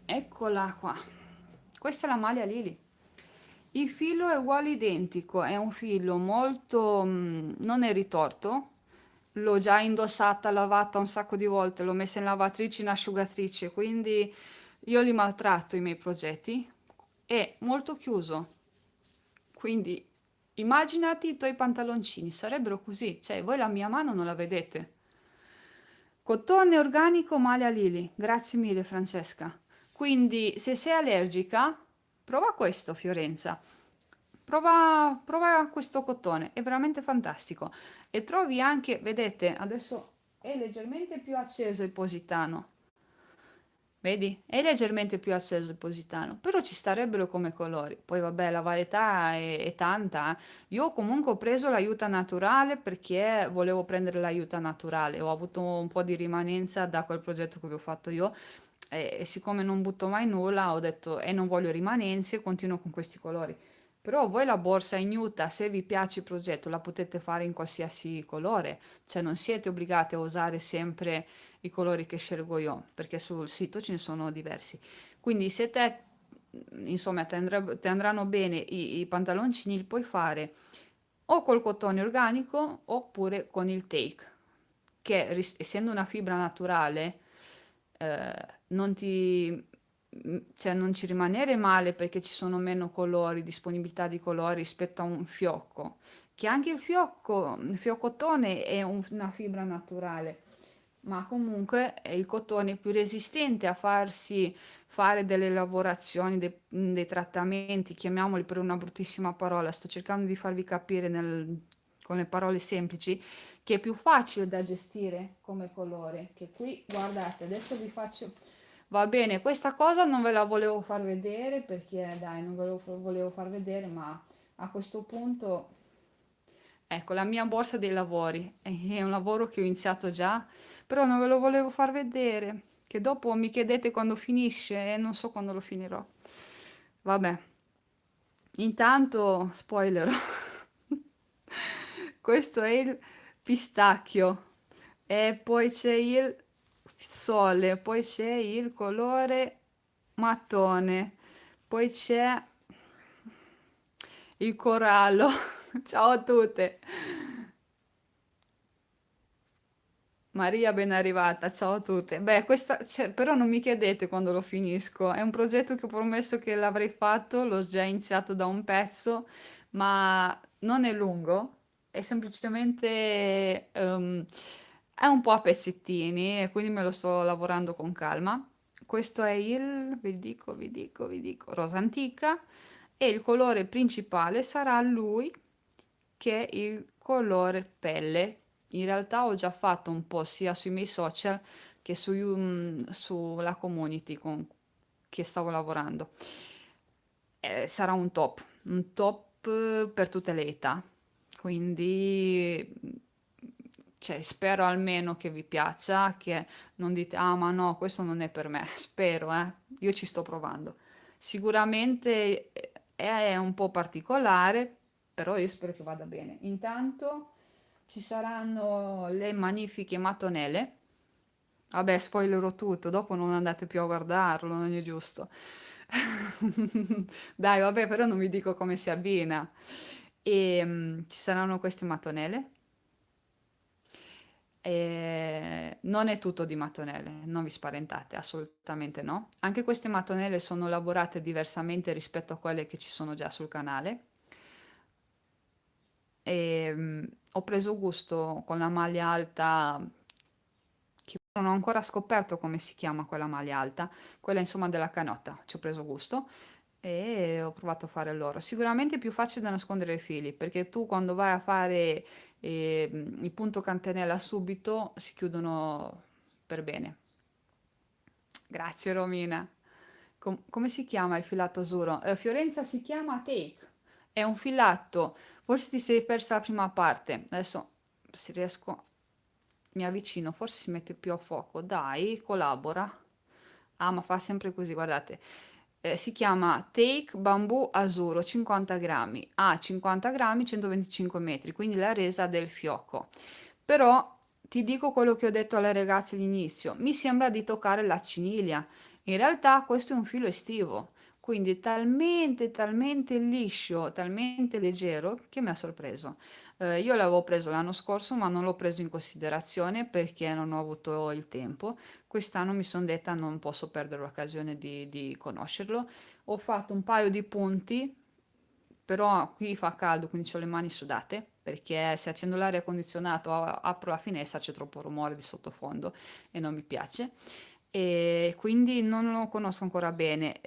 Eccola qua. Questa è la maglia Lily. Il filo è uguale identico, è un filo molto, non è ritorto, l'ho già indossata, lavata un sacco di volte, l'ho messa in lavatrice, in asciugatrice, quindi io li maltratto i miei progetti, è molto chiuso, quindi immaginati i tuoi pantaloncini, sarebbero così, cioè voi la mia mano non la vedete. Cotone organico maglia Lily, grazie mille Francesca. Quindi se sei allergica, prova questo Fiorenza. Prova questo cotone, è veramente fantastico. E trovi anche, vedete, adesso è leggermente più acceso il positano. Vedi? È leggermente più acceso il positano, però ci starebbero come colori. Poi vabbè, la varietà è tanta. Io comunque ho preso l'aiuta naturale perché volevo prendere l'aiuta naturale. Ho avuto un po' di rimanenza da quel progetto che avevo fatto io e siccome non butto mai nulla, ho detto e non voglio rimanenze, continuo con questi colori. Però voi la borsa in Utah, se vi piace il progetto, la potete fare in qualsiasi colore, cioè non siete obbligati a usare sempre i colori che scelgo io, perché sul sito ce ne sono diversi. Quindi se te, insomma, ti andranno bene i pantaloncini, li puoi fare o col cotone organico oppure con il take, che essendo una fibra naturale non ti, cioè non ci rimanere male perché ci sono meno colori, disponibilità di colori rispetto a un fiocco, che anche il fioccotone è una fibra naturale, ma comunque è il cotone più resistente a farsi fare delle lavorazioni, dei trattamenti, chiamiamoli per una bruttissima parola, sto cercando di farvi capire con le parole semplici, che è più facile da gestire come colore, che qui guardate, adesso vi faccio, va bene, questa cosa non ve la volevo far vedere perché dai, non ve lo volevo far vedere, ma a questo punto, ecco, la mia borsa dei lavori, è un lavoro che ho iniziato già, però non ve lo volevo far vedere, che dopo mi chiedete quando finisce e non so quando lo finirò. Vabbè, intanto, spoiler, questo è il pistacchio e poi c'è il sole, poi c'è il colore mattone, poi c'è il corallo. Ciao a tutte. Maria, ben arrivata, ciao a tutte. Beh, questa, cioè, però non mi chiedete quando lo finisco. È un progetto che ho promesso che l'avrei fatto, l'ho già iniziato da un pezzo, ma non è lungo, è semplicemente è un po' a pezzettini e quindi me lo sto lavorando con calma. Questo è il, vi dico, rosa antica e il colore principale sarà lui che è il colore pelle. In realtà ho già fatto un po' sia sui miei social che sulla community con che stavo lavorando. Sarà un top per tutte le età. Quindi, cioè, spero almeno che vi piaccia, che non dite, ah, ma no, questo non è per me. Spero, io ci sto provando. Sicuramente è un po' particolare, però io spero che vada bene. Intanto ci saranno le magnifiche mattonelle. Vabbè, spoilerò tutto, dopo non andate più a guardarlo, non è giusto. Dai, vabbè, però non vi dico come si abbina. E ci saranno queste mattonelle. E non è tutto di mattonelle, non vi spaventate, assolutamente no. Anche queste mattonelle sono lavorate diversamente rispetto a quelle che ci sono già sul canale. E ho preso gusto con la maglia alta, che non ho ancora scoperto come si chiama quella maglia alta, quella insomma della canotta, ci ho preso gusto e ho provato a fare loro. Sicuramente è più facile da nascondere i fili, perché tu quando vai a fare il punto cantenella subito si chiudono per bene. Grazie Romina. Come si chiama il filato azzurro? Fiorenza si chiama Take. È un filato. Forse ti sei persa la prima parte. Adesso se riesco mi avvicino, forse si mette più a fuoco. Dai, collabora. Ah, ma fa sempre così, guardate. Si chiama Take Bambù Azzurro 50 grammi. Ha 50 grammi, 125 metri, quindi la resa del fiocco. Però ti dico quello che ho detto alle ragazze all'inizio, mi sembra di toccare la ciniglia. In realtà questo è un filo estivo, quindi è talmente liscio, talmente leggero che mi ha sorpreso. Io l'avevo preso l'anno scorso, ma non l'ho preso in considerazione perché non ho avuto il tempo. Quest'anno mi sono detta non posso perdere l'occasione di conoscerlo. Ho fatto un paio di punti, però qui fa caldo, quindi ho le mani sudate, perché se accendo l'aria condizionato, apro la finestra, c'è troppo rumore di sottofondo e non mi piace. E quindi non lo conosco ancora bene.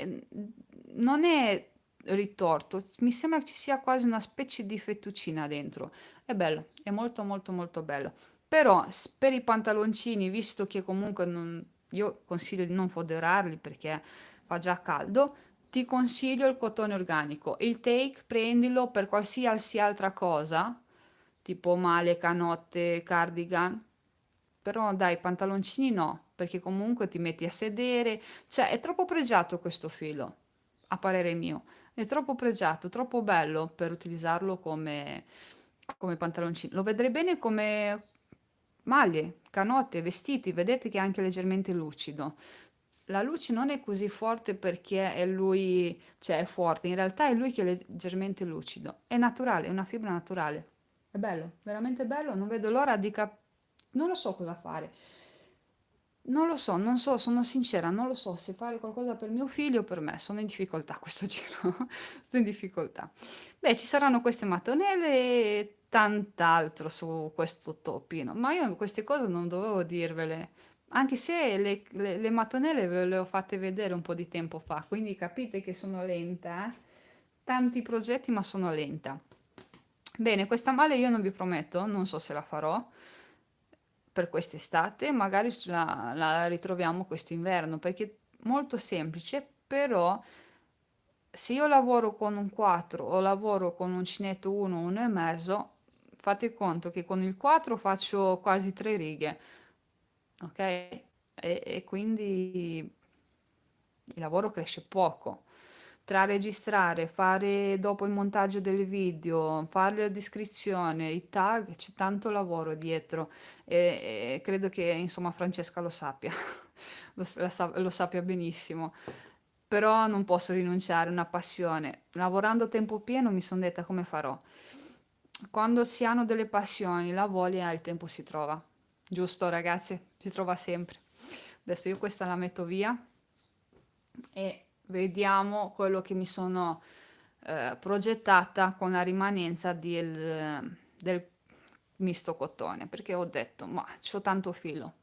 Non è ritorto, mi sembra che ci sia quasi una specie di fettuccina dentro. È bello, è molto molto molto bello. Però per i pantaloncini, visto che comunque io consiglio di non foderarli perché fa già caldo, ti consiglio il cotone organico. Il take prendilo per qualsiasi altra cosa, tipo male, canotte, cardigan. Però dai, pantaloncini no, perché comunque ti metti a sedere. Cioè, è troppo pregiato questo filo, a parere mio. È troppo pregiato, troppo bello per utilizzarlo come pantaloncini. Lo vedrei bene come maglie, canotte, vestiti. Vedete che è anche leggermente lucido. La luce non è così forte perché è lui, cioè è forte, in realtà è lui che è leggermente lucido. È naturale, è una fibra naturale. È bello, veramente bello, non vedo l'ora di non lo so cosa fare. Non lo so, non so, sono sincera, non lo so se fare qualcosa per mio figlio o per me. Sono in difficoltà questo giro. Sto in difficoltà. Beh, ci saranno queste mattonelle e tant'altro su questo topino, ma io queste cose non dovevo dirvele. Anche se le mattonelle ve le ho fatte vedere un po' di tempo fa, quindi capite che sono lenta, eh? Tanti progetti, ma sono lenta. Bene, questa male io non vi prometto, non so se la farò per quest'estate, magari la ritroviamo quest'inverno, perché è molto semplice, però se io lavoro con un 4 o lavoro con un uncinetto 1, 1 e mezzo, fate conto che con il 4 faccio quasi 3 righe, ok? E quindi il lavoro cresce poco. Tra registrare, fare dopo il montaggio del video, fare la descrizione, i tag, c'è tanto lavoro dietro e credo che insomma Francesca lo sappia, lo sappia benissimo. Però non posso rinunciare, è una passione. Lavorando a tempo pieno mi sono detta come farò. Quando si hanno delle passioni, la voglia, il tempo si trova. Giusto, ragazzi? Si trova sempre. Adesso io questa la metto via e vediamo quello che mi sono progettata con la rimanenza del misto cotone, perché ho detto, ma c'ho tanto filo,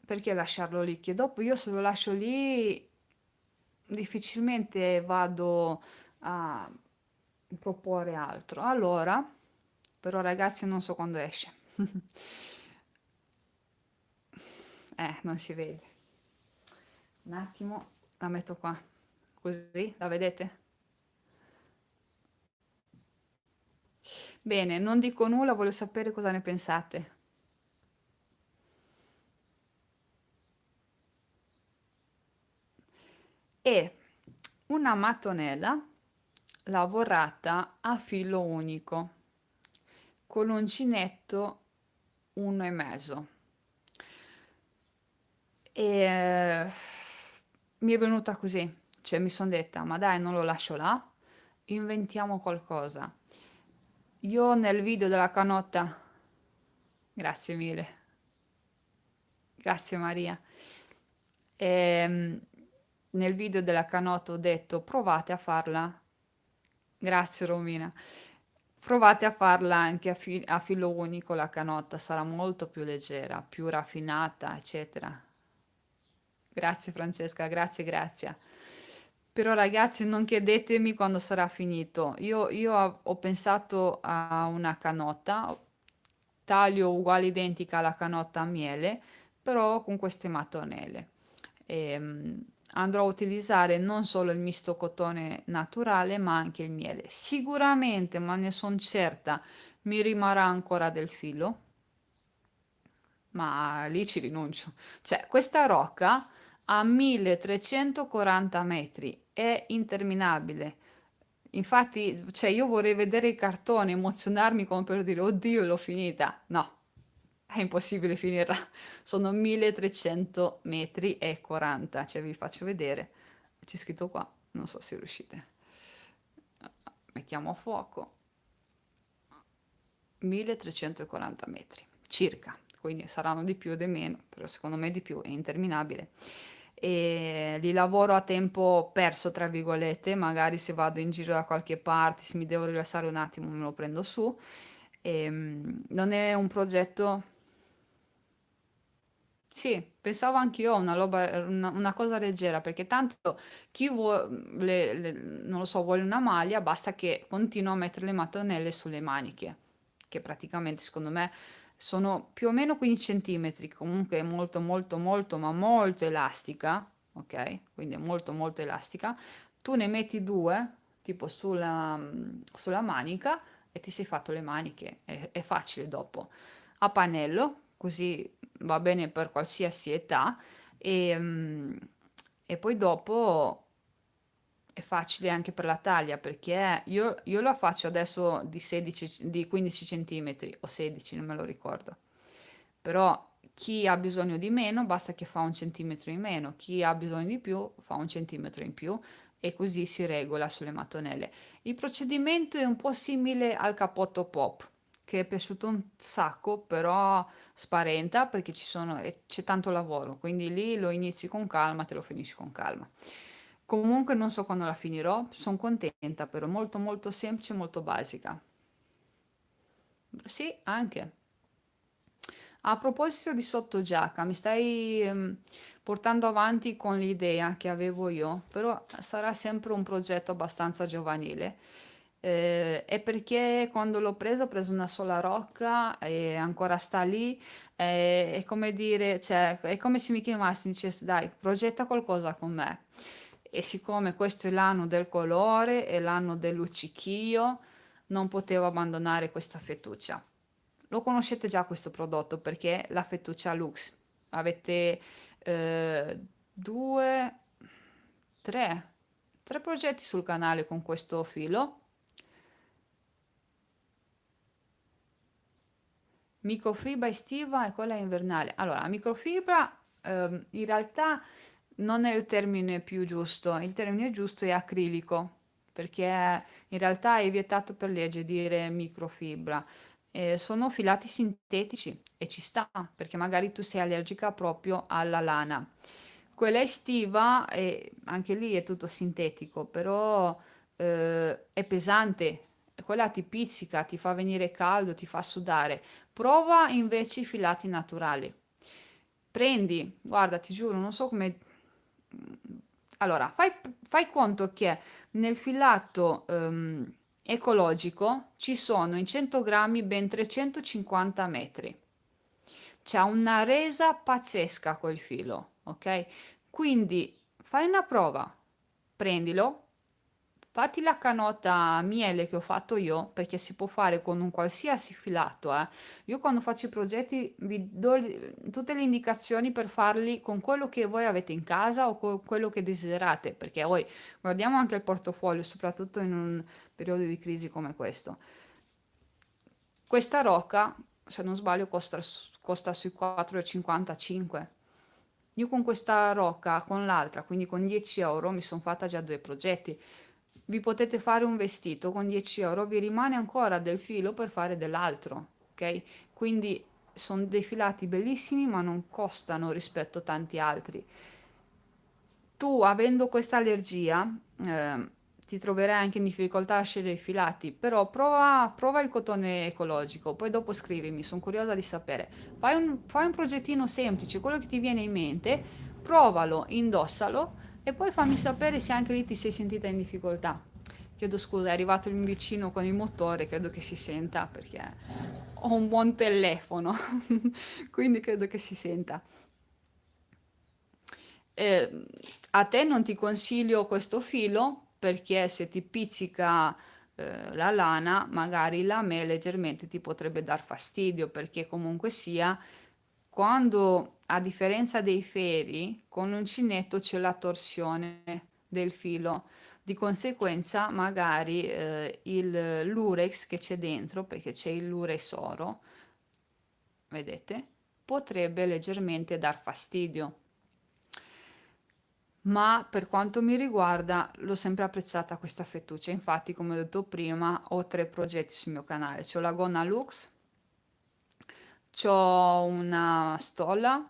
perché lasciarlo lì? Che dopo io se lo lascio lì difficilmente vado a proporre altro. Allora, però ragazzi non so quando esce. Non si vede. Un attimo, la metto qua. Così, la vedete? Bene, non dico nulla, voglio sapere cosa ne pensate. È una mattonella lavorata a filo unico con l'uncinetto 1 e mezzo. E mi è venuta così, cioè mi sono detta, ma dai, non lo lascio là, inventiamo qualcosa. Io nel video della canotta, grazie mille, grazie Maria. Nel video della canotta ho detto provate a farla. Grazie Romina. Provate a farla anche a filo unico la canotta, sarà molto più leggera, più raffinata, eccetera. Grazie Francesca, grazie, grazie. Però ragazzi non chiedetemi quando sarà finito. Io ho pensato a una canotta, taglio uguale identica alla canotta a miele, però con queste mattonelle. Andrò a utilizzare non solo il misto cotone naturale, ma anche il miele. Sicuramente, ma ne sono certa, mi rimarrà ancora del filo, ma lì ci rinuncio. Cioè, questa rocca ha 1340 metri, è interminabile. Infatti, cioè, io vorrei vedere il cartone, emozionarmi come per dire, oddio, l'ho finita. No, è impossibile finirla. Sono 1300 metri e 40, cioè vi faccio vedere. C'è scritto qua, non so se riuscite. Mettiamo a fuoco. 1340 metri circa, quindi saranno di più o di meno, però secondo me di più, è interminabile. E li lavoro a tempo perso, tra virgolette, magari se vado in giro da qualche parte, se mi devo rilassare un attimo me lo prendo su. Non è un progetto. Sì, pensavo anch'io a una cosa leggera, perché tanto chi vuole, non lo so, vuole una maglia, basta che continua a mettere le mattonelle sulle maniche, che praticamente secondo me sono più o meno 15 centimetri, comunque è molto molto molto, ma molto elastica, ok? Quindi è molto molto elastica. Tu ne metti due, tipo sulla manica, e ti sei fatto le maniche, è facile dopo a pannello, così va bene per qualsiasi età e poi dopo è facile anche per la taglia perché io la faccio adesso di 16, di 15 centimetri o 16, non me lo ricordo. Però chi ha bisogno di meno basta che fa un centimetro in meno, chi ha bisogno di più fa un centimetro in più e così si regola sulle mattonelle. Il procedimento è un po' simile al cappotto pop, che è piaciuto un sacco, però sparenta perché c'è tanto lavoro, quindi lì lo inizi con calma, te lo finisci con calma. Comunque non so quando la finirò, sono contenta, però molto molto semplice, molto basica. Sì, anche. A proposito di sottogiacca, mi stai portando avanti con l'idea che avevo io, però sarà sempre un progetto abbastanza giovanile. È perché quando l'ho preso ho preso una sola rocca e ancora sta lì. È come dire, cioè, è come se mi chiamassi e dicessi, dai, progetta qualcosa con me. E siccome questo è l'anno del colore, è l'anno del luccichio, non potevo abbandonare questa fettuccia. Lo conoscete già questo prodotto perché è la fettuccia Lux. Avete due, tre progetti sul canale con questo filo. Microfibra estiva e quella invernale. Allora, la microfibra in realtà non è il termine più giusto, il termine giusto è acrilico, perché in realtà è vietato per legge dire microfibra. Sono filati sintetici e ci sta, perché magari tu sei allergica proprio alla lana. Quella estiva, anche lì è tutto sintetico, però è pesante, quella ti pizzica, ti fa venire caldo, ti fa sudare. Prova invece i filati naturali. Prendi, guarda, ti giuro, non so come. Allora, fai conto che nel filato ecologico ci sono in 100 grammi ben 350 metri. C'è una resa pazzesca quel filo, ok? Quindi fai una prova, prendilo, fatti la canotta a miele che ho fatto io, perché si può fare con un qualsiasi filato, eh. Io quando faccio i progetti vi do tutte le indicazioni per farli con quello che voi avete in casa o con quello che desiderate, perché poi guardiamo anche il portafoglio, soprattutto in un periodo di crisi come questo. Questa rocca, se non sbaglio, costa sui 4,55. Io con questa rocca, con l'altra, quindi con 10 euro, mi sono fatta già due progetti. Vi potete fare un vestito con 10 euro, vi rimane ancora del filo per fare dell'altro, ok? Quindi sono dei filati bellissimi, ma non costano rispetto a tanti altri. Tu, avendo questa allergia, ti troverai anche in difficoltà a scegliere i filati, però prova il cotone ecologico, poi dopo scrivimi, sono curiosa di sapere. Fai un progettino semplice, quello che ti viene in mente, provalo, indossalo e poi fammi sapere se anche lì ti sei sentita in difficoltà. Chiedo scusa, è arrivato il mio vicino con il motore, credo che si senta perché ho un buon telefono, quindi credo che si senta. Eh, a te non ti consiglio questo filo perché se ti pizzica la lana, magari la me leggermente ti potrebbe dar fastidio perché comunque sia, quando a differenza dei feri, con l'uncinetto c'è la torsione del filo. Di conseguenza, magari il lurex che c'è dentro, perché c'è il lurex oro, vedete, potrebbe leggermente dar fastidio. Ma per quanto mi riguarda, l'ho sempre apprezzata questa fettuccia. Infatti, come ho detto prima, ho tre progetti sul mio canale. C'ho la gonna Lux, c'ho una stola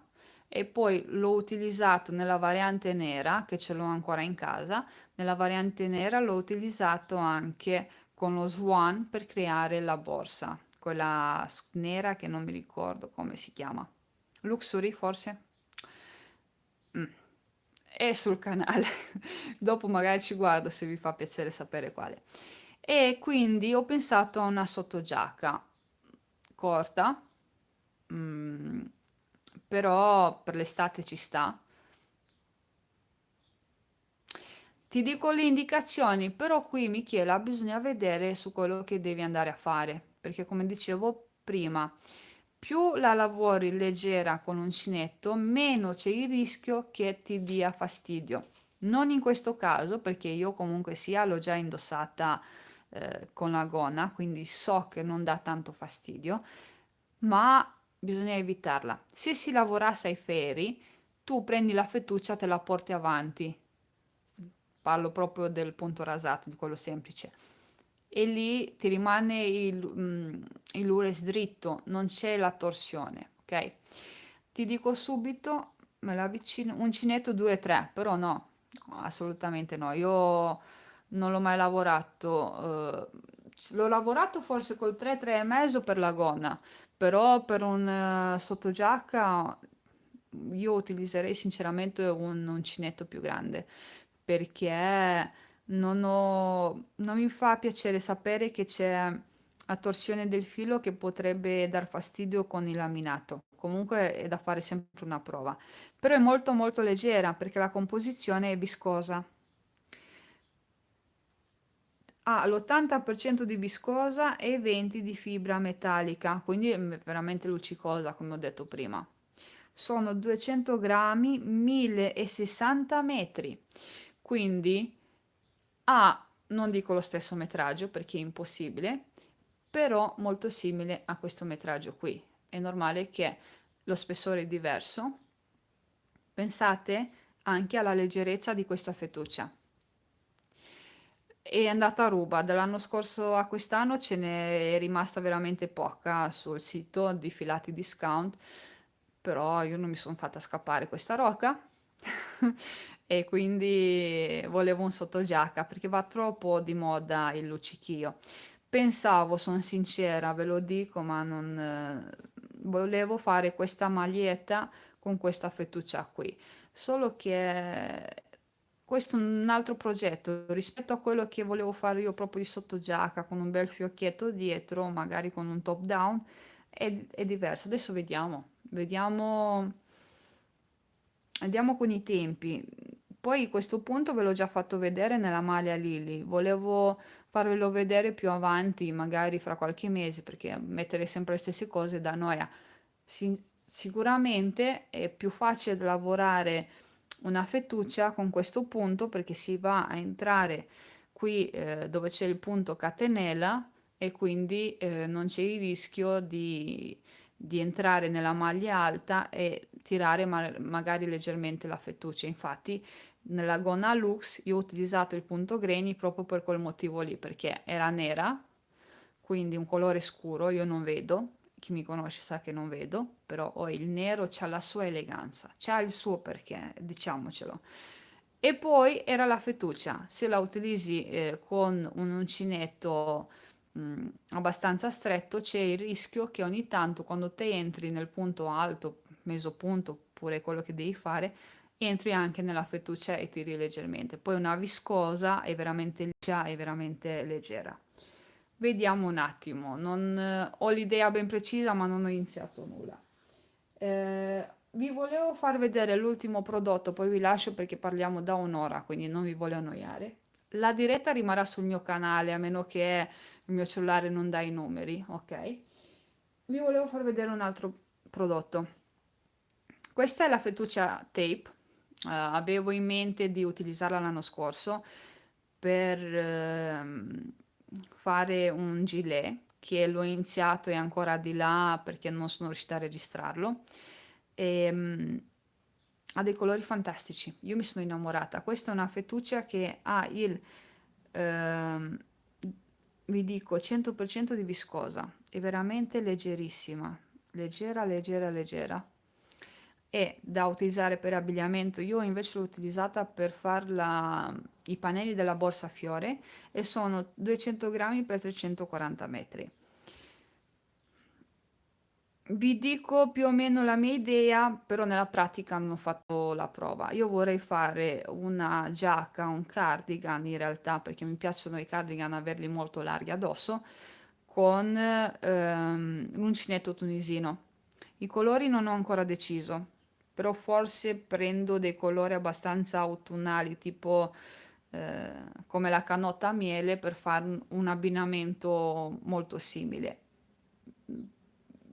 e poi l'ho utilizzato nella variante nera, che ce l'ho ancora in casa. Nella variante nera l'ho utilizzato anche con lo Swan per creare la borsa, quella nera che non mi ricordo come si chiama. Luxury forse? È sul canale. Dopo magari ci guardo se vi fa piacere sapere quale. E quindi ho pensato a una sottogiacca corta, mm, però per l'estate ci sta. Ti dico le indicazioni, però qui Michela bisogna vedere su quello che devi andare a fare, perché come dicevo prima, più la lavori leggera con uncinetto, meno c'è il rischio che ti dia fastidio. Non in questo caso, perché io comunque sia l'ho già indossata con la gonna, quindi so che non dà tanto fastidio, ma bisogna evitarla. Se si lavorasse ai ferri, tu prendi la fettuccia, te la porti avanti, parlo proprio del punto rasato, di quello semplice, e lì ti rimane il lures dritto, non c'è la torsione, ok? Ti dico subito, me la avvicino, uncinetto 2-3, però no, assolutamente no, io non l'ho mai lavorato, l'ho lavorato forse col 3-3 e mezzo per la gonna, però per un sottogiacca io utilizzerei sinceramente un uncinetto più grande perché non mi fa piacere sapere che c'è la torsione del filo che potrebbe dar fastidio con il laminato. Comunque è da fare sempre una prova. Però è molto molto leggera perché la composizione è viscosa. Ha l'80% di viscosa e 20% di fibra metallica, quindi è veramente luccicosa, come ho detto prima. Sono 200 grammi, 1060 metri, quindi ha, non dico lo stesso metraggio perché è impossibile, però molto simile a questo metraggio qui. È normale che lo spessore è diverso. Pensate anche alla leggerezza di questa fettuccia. È andata a ruba, dall'anno scorso a quest'anno ce n'è rimasta veramente poca sul sito di Filati Discount, però io non mi sono fatta scappare questa roca e quindi volevo un sottogiacca perché va troppo di moda il luccichio. Pensavo, sono sincera, ve lo dico, ma non volevo fare questa maglietta con questa fettuccia qui. Solo che questo è un altro progetto rispetto a quello che volevo fare io proprio di sottogiacca con un bel fiocchetto dietro, magari con un top down, è diverso. Adesso vediamo con i tempi. Poi questo punto ve l'ho già fatto vedere nella maglia Lily. Volevo farvelo vedere più avanti, magari fra qualche mese, perché mettere sempre le stesse cose da noia. Sicuramente è più facile lavorare una fettuccia con questo punto perché si va a entrare qui dove c'è il punto catenella e quindi non c'è il rischio di entrare nella maglia alta e tirare magari leggermente la fettuccia. Infatti nella gonna Lux io ho utilizzato il punto Granny proprio per quel motivo lì perché era nera, quindi un colore scuro, io non vedo, chi mi conosce sa che non vedo, però il nero c'ha la sua eleganza, c'ha il suo perché, diciamocelo. E poi era la fettuccia, se la utilizzi con un uncinetto abbastanza stretto c'è il rischio che ogni tanto quando te entri nel punto alto, meso punto, oppure quello che devi fare, entri anche nella fettuccia e tiri leggermente. Poi una viscosa è veramente liscia e veramente leggera. Vediamo un attimo, non ho l'idea ben precisa, ma non ho iniziato nulla. Vi volevo far vedere l'ultimo prodotto, poi vi lascio perché parliamo da un'ora, quindi non vi voglio annoiare. La diretta rimarrà sul mio canale, a meno che il mio cellulare non dà i numeri, ok? Vi volevo far vedere un altro prodotto. Questa è la fettuccia tape. Avevo in mente di utilizzarla l'anno scorso per fare un gilet che l'ho iniziato e ancora di là perché non sono riuscita a registrarlo. E, ha dei colori fantastici. Io mi sono innamorata. Questa è una fettuccia che ha il, ehm, vi dico, 100% di viscosa. È veramente leggerissima. Leggera, leggera, leggera. È da utilizzare per abbigliamento. Io invece l'ho utilizzata per fare i pannelli della borsa a fiore e sono 200 grammi per 340 metri. Vi dico più o meno la mia idea, però nella pratica non ho fatto la prova. Io vorrei fare una giacca, un cardigan in realtà, perché mi piacciono i cardigan averli molto larghi addosso, con l'uncinetto tunisino. I colori non ho ancora deciso, però forse prendo dei colori abbastanza autunnali, tipo come la canotta a miele, per fare un abbinamento molto simile.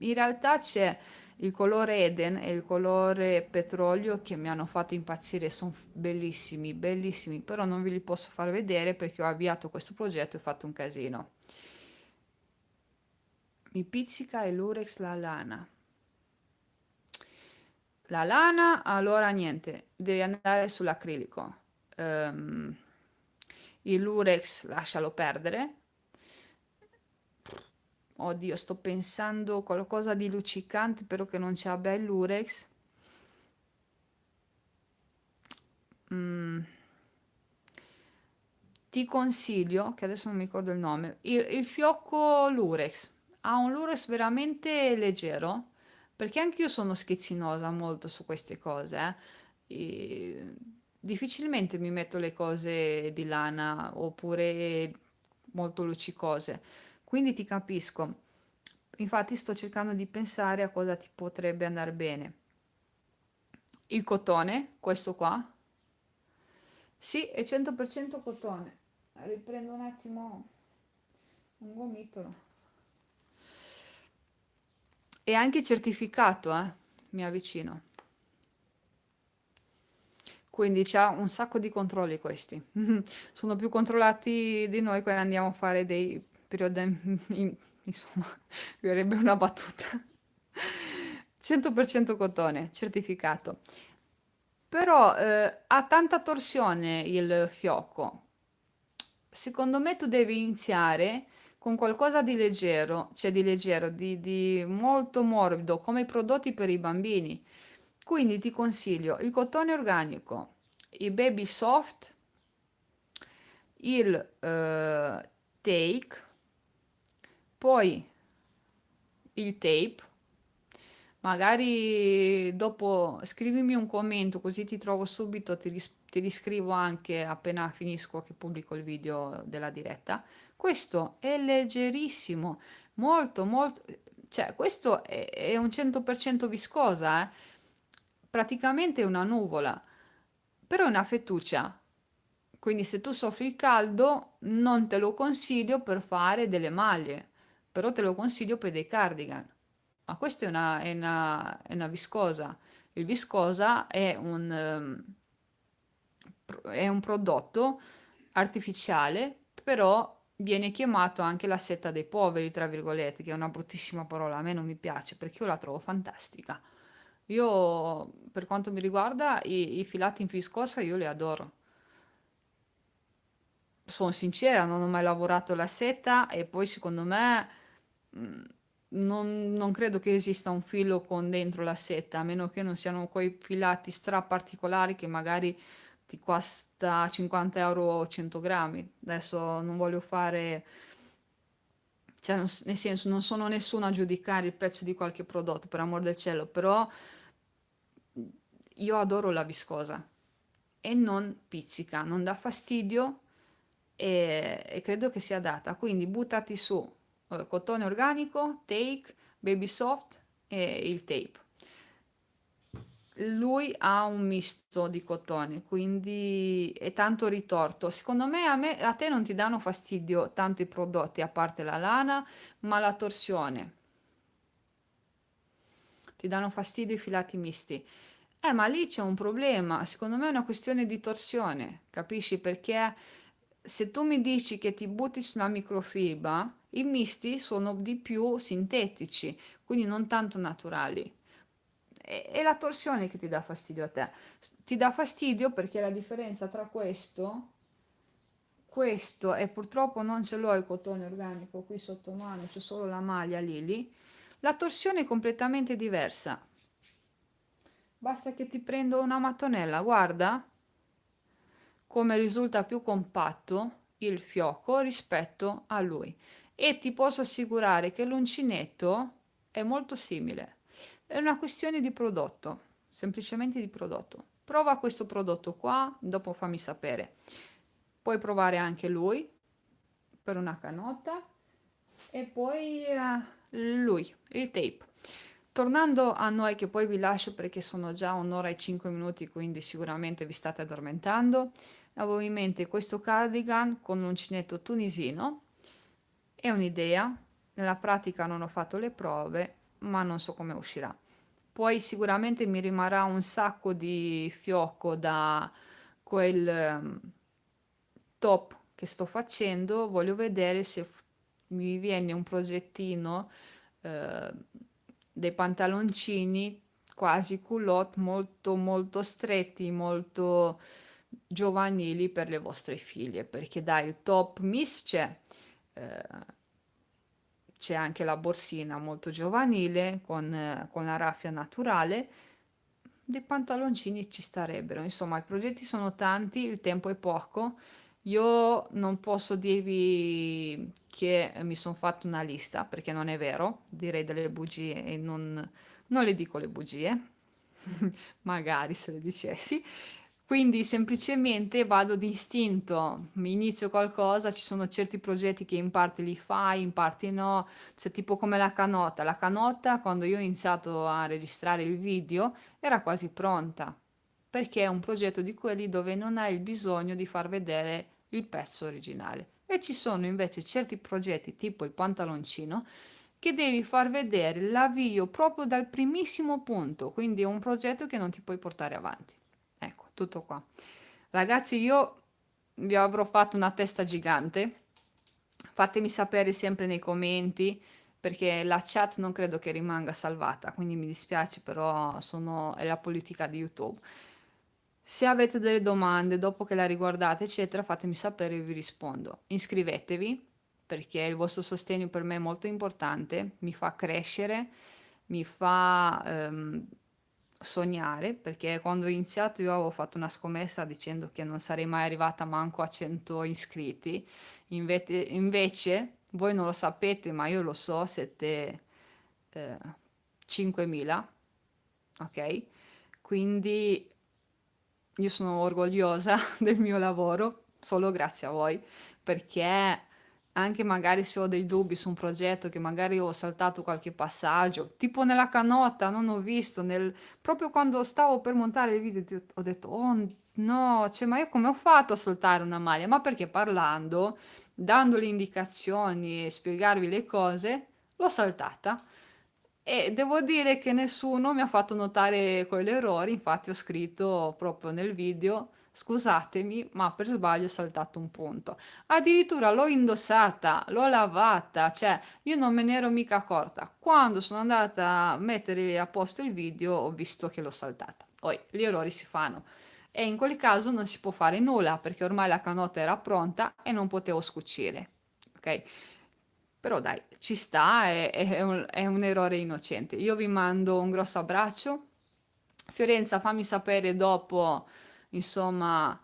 In realtà c'è il colore Eden e il colore petrolio che mi hanno fatto impazzire, sono bellissimi, bellissimi, però non ve li posso far vedere perché ho avviato questo progetto e ho fatto un casino. Mi pizzica il Lurex la lana. La lana, allora niente, devi andare sull'acrilico. Ehm, il Lurex lascialo perdere. Oddio, sto pensando qualcosa di luccicante, però che non ci abbia il Lurex. Mm, ti consiglio, che adesso non mi ricordo il nome, il fiocco Lurex. Ha un Lurex veramente leggero, perché anche io sono schizzinosa molto su queste cose, E difficilmente mi metto le cose di lana oppure molto luccicose. Quindi ti capisco. Infatti sto cercando di pensare a cosa ti potrebbe andare bene. Il cotone, questo qua. Sì, è 100% cotone. Riprendo un attimo un gomitolo. E anche certificato, mi avvicino. Quindi c'ha un sacco di controlli questi. Sono più controllati di noi quando andiamo a fare dei periodi, insomma, mi verrebbe una battuta. 100% cotone, certificato. Però ha tanta torsione il fiocco. Secondo me tu devi iniziare con qualcosa di leggero, cioè di leggero, di molto morbido, come i prodotti per i bambini. Quindi ti consiglio il cotone organico, i baby soft, il take, poi il tape. Magari dopo scrivimi un commento così ti trovo subito, ti riscrivo anche appena finisco che pubblico il video della diretta. Questo è leggerissimo, molto molto, cioè questo è un 100% viscosa, praticamente è una nuvola, però è una fettuccia. Quindi se tu soffri il caldo non te lo consiglio per fare delle maglie, però te lo consiglio per dei cardigan. Ma questa è una viscosa. Il viscosa è un prodotto artificiale, però viene chiamato anche la setta dei poveri, tra virgolette, che è una bruttissima parola, a me non mi piace perché io la trovo fantastica. Io, per quanto mi riguarda, i filati in viscosa io li adoro. Sono sincera, non ho mai lavorato la seta e poi secondo me non credo che esista un filo con dentro la seta, a meno che non siano quei filati stra particolari che magari ti costa 50 euro 100 grammi. Adesso non voglio fare, cioè, nel senso, non sono nessuno a giudicare il prezzo di qualche prodotto, per amor del cielo, però io adoro la viscosa e non pizzica, non dà fastidio e credo che sia adatta. Quindi buttati su cotone organico, take, baby soft e il tape. lui ha un misto di cotone, quindi è tanto ritorto. Secondo me a te non ti danno fastidio tanto i prodotti, a parte la lana, ma la torsione. Ti danno fastidio i filati misti. Ma lì c'è un problema, secondo me è una questione di torsione, capisci? Perché se tu mi dici che ti butti sulla microfibra, i misti sono di più sintetici, quindi non tanto naturali. È la torsione che ti dà fastidio a te. Ti dà fastidio perché la differenza tra questo e purtroppo non ce l'ho il cotone organico qui sotto mano, c'è solo la maglia Lily. La torsione è completamente diversa. Basta che ti prendo una mattonella, guarda come risulta più compatto il fiocco rispetto a lui. E ti posso assicurare che l'uncinetto è molto simile. È una questione di prodotto, semplicemente di prodotto. Prova questo prodotto qua, dopo fammi sapere. Puoi provare anche lui per una canotta e poi lui, il tape. Tornando a noi, che poi vi lascio perché sono già un'ora e 5 minuti, quindi sicuramente vi state addormentando. Avevo in mente questo cardigan con l'uncinetto tunisino, è un'idea, nella pratica non ho fatto le prove, ma non so come uscirà. Poi sicuramente mi rimarrà un sacco di fiocco da quel top che sto facendo. Voglio vedere se mi viene un progettino eh, dei pantaloncini quasi culotte molto molto stretti, molto giovanili per le vostre figlie, perché dai, il top miss eh, c'è anche la borsina molto giovanile con la raffia naturale, dei pantaloncini ci starebbero. Insomma, i progetti sono tanti, il tempo è poco. Io non posso dirvi che mi sono fatto una lista, perché non è vero, direi delle bugie e non le dico le bugie, magari se le dicessi. Quindi semplicemente vado d'istinto, mi inizio qualcosa, ci sono certi progetti che in parte li fai, in parte no, c'è tipo come la canotta. La canotta, quando io ho iniziato a registrare il video, era quasi pronta, perché è un progetto di quelli dove non hai il bisogno di far vedere il pezzo originale. E ci sono invece certi progetti, tipo il pantaloncino, che devi far vedere l'avvio proprio dal primissimo punto, quindi è un progetto che non ti puoi portare avanti. Ecco, tutto qua. Ragazzi, io vi avrò fatto una testa gigante. Fatemi sapere sempre nei commenti perché la chat non credo che rimanga salvata, quindi mi dispiace, però è la politica di YouTube. Se avete delle domande dopo che la riguardate, eccetera, fatemi sapere e vi rispondo. Iscrivetevi perché il vostro sostegno per me è molto importante, mi fa crescere, mi fa sognare, perché quando ho iniziato io avevo fatto una scommessa dicendo che non sarei mai arrivata manco a 100 iscritti, invece voi non lo sapete, ma io lo so, siete eh, 5.000, ok? Quindi io sono orgogliosa del mio lavoro solo grazie a voi, perché anche magari se ho dei dubbi su un progetto che magari ho saltato qualche passaggio, tipo nella canotta, non ho visto, proprio quando stavo per montare il video ho detto, oh no, cioè, ma io come ho fatto a saltare una maglia? Ma perché parlando, dando le indicazioni e spiegarvi le cose, l'ho saltata. E devo dire che nessuno mi ha fatto notare quell'errore, infatti ho scritto proprio nel video, scusatemi, ma per sbaglio ho saltato un punto. Addirittura l'ho indossata, l'ho lavata, cioè io non me ne ero mica accorta. Quando sono andata a mettere a posto il video ho visto che l'ho saltata. Poi gli errori si fanno. E in quel caso non si può fare nulla perché ormai la canotta era pronta e non potevo scucire. Ok? Però dai, ci sta, è un errore innocente. Io vi mando un grosso abbraccio. Fiorenza, fammi sapere dopo, insomma,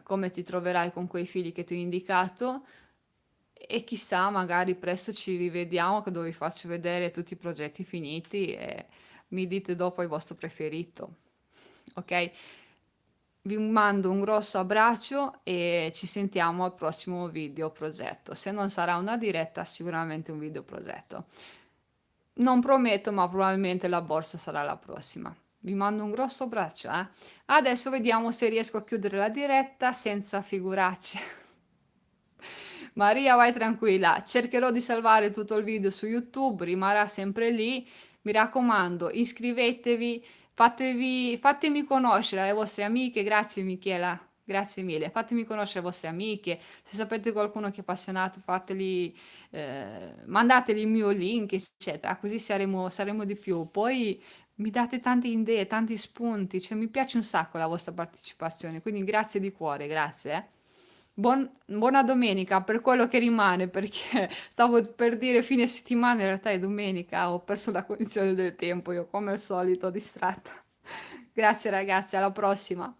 come ti troverai con quei figli che ti ho indicato. E chissà, magari presto ci rivediamo, che dove vi faccio vedere tutti i progetti finiti e mi dite dopo il vostro preferito. Ok? Vi mando un grosso abbraccio e ci sentiamo al prossimo video progetto. Se non sarà una diretta, sicuramente un video progetto. Non prometto, ma probabilmente la borsa sarà la prossima. Vi mando un grosso abbraccio, eh. Adesso vediamo se riesco a chiudere la diretta senza figuracce. Maria, vai tranquilla, cercherò di salvare tutto il video su YouTube, rimarrà sempre lì. Mi raccomando, iscrivetevi, fatemi conoscere alle vostre amiche. Grazie Michela, grazie mille. Fatemi conoscere le vostre amiche. Se sapete qualcuno che è appassionato, mandateli il mio link, eccetera, così saremo di più. Poi mi date tante idee, tanti spunti, cioè mi piace un sacco la vostra partecipazione, quindi grazie di cuore, grazie. Buona domenica per quello che rimane, perché stavo per dire fine settimana, in realtà è domenica, ho perso la cognizione del tempo, io come al solito distratta. Grazie ragazzi, alla prossima.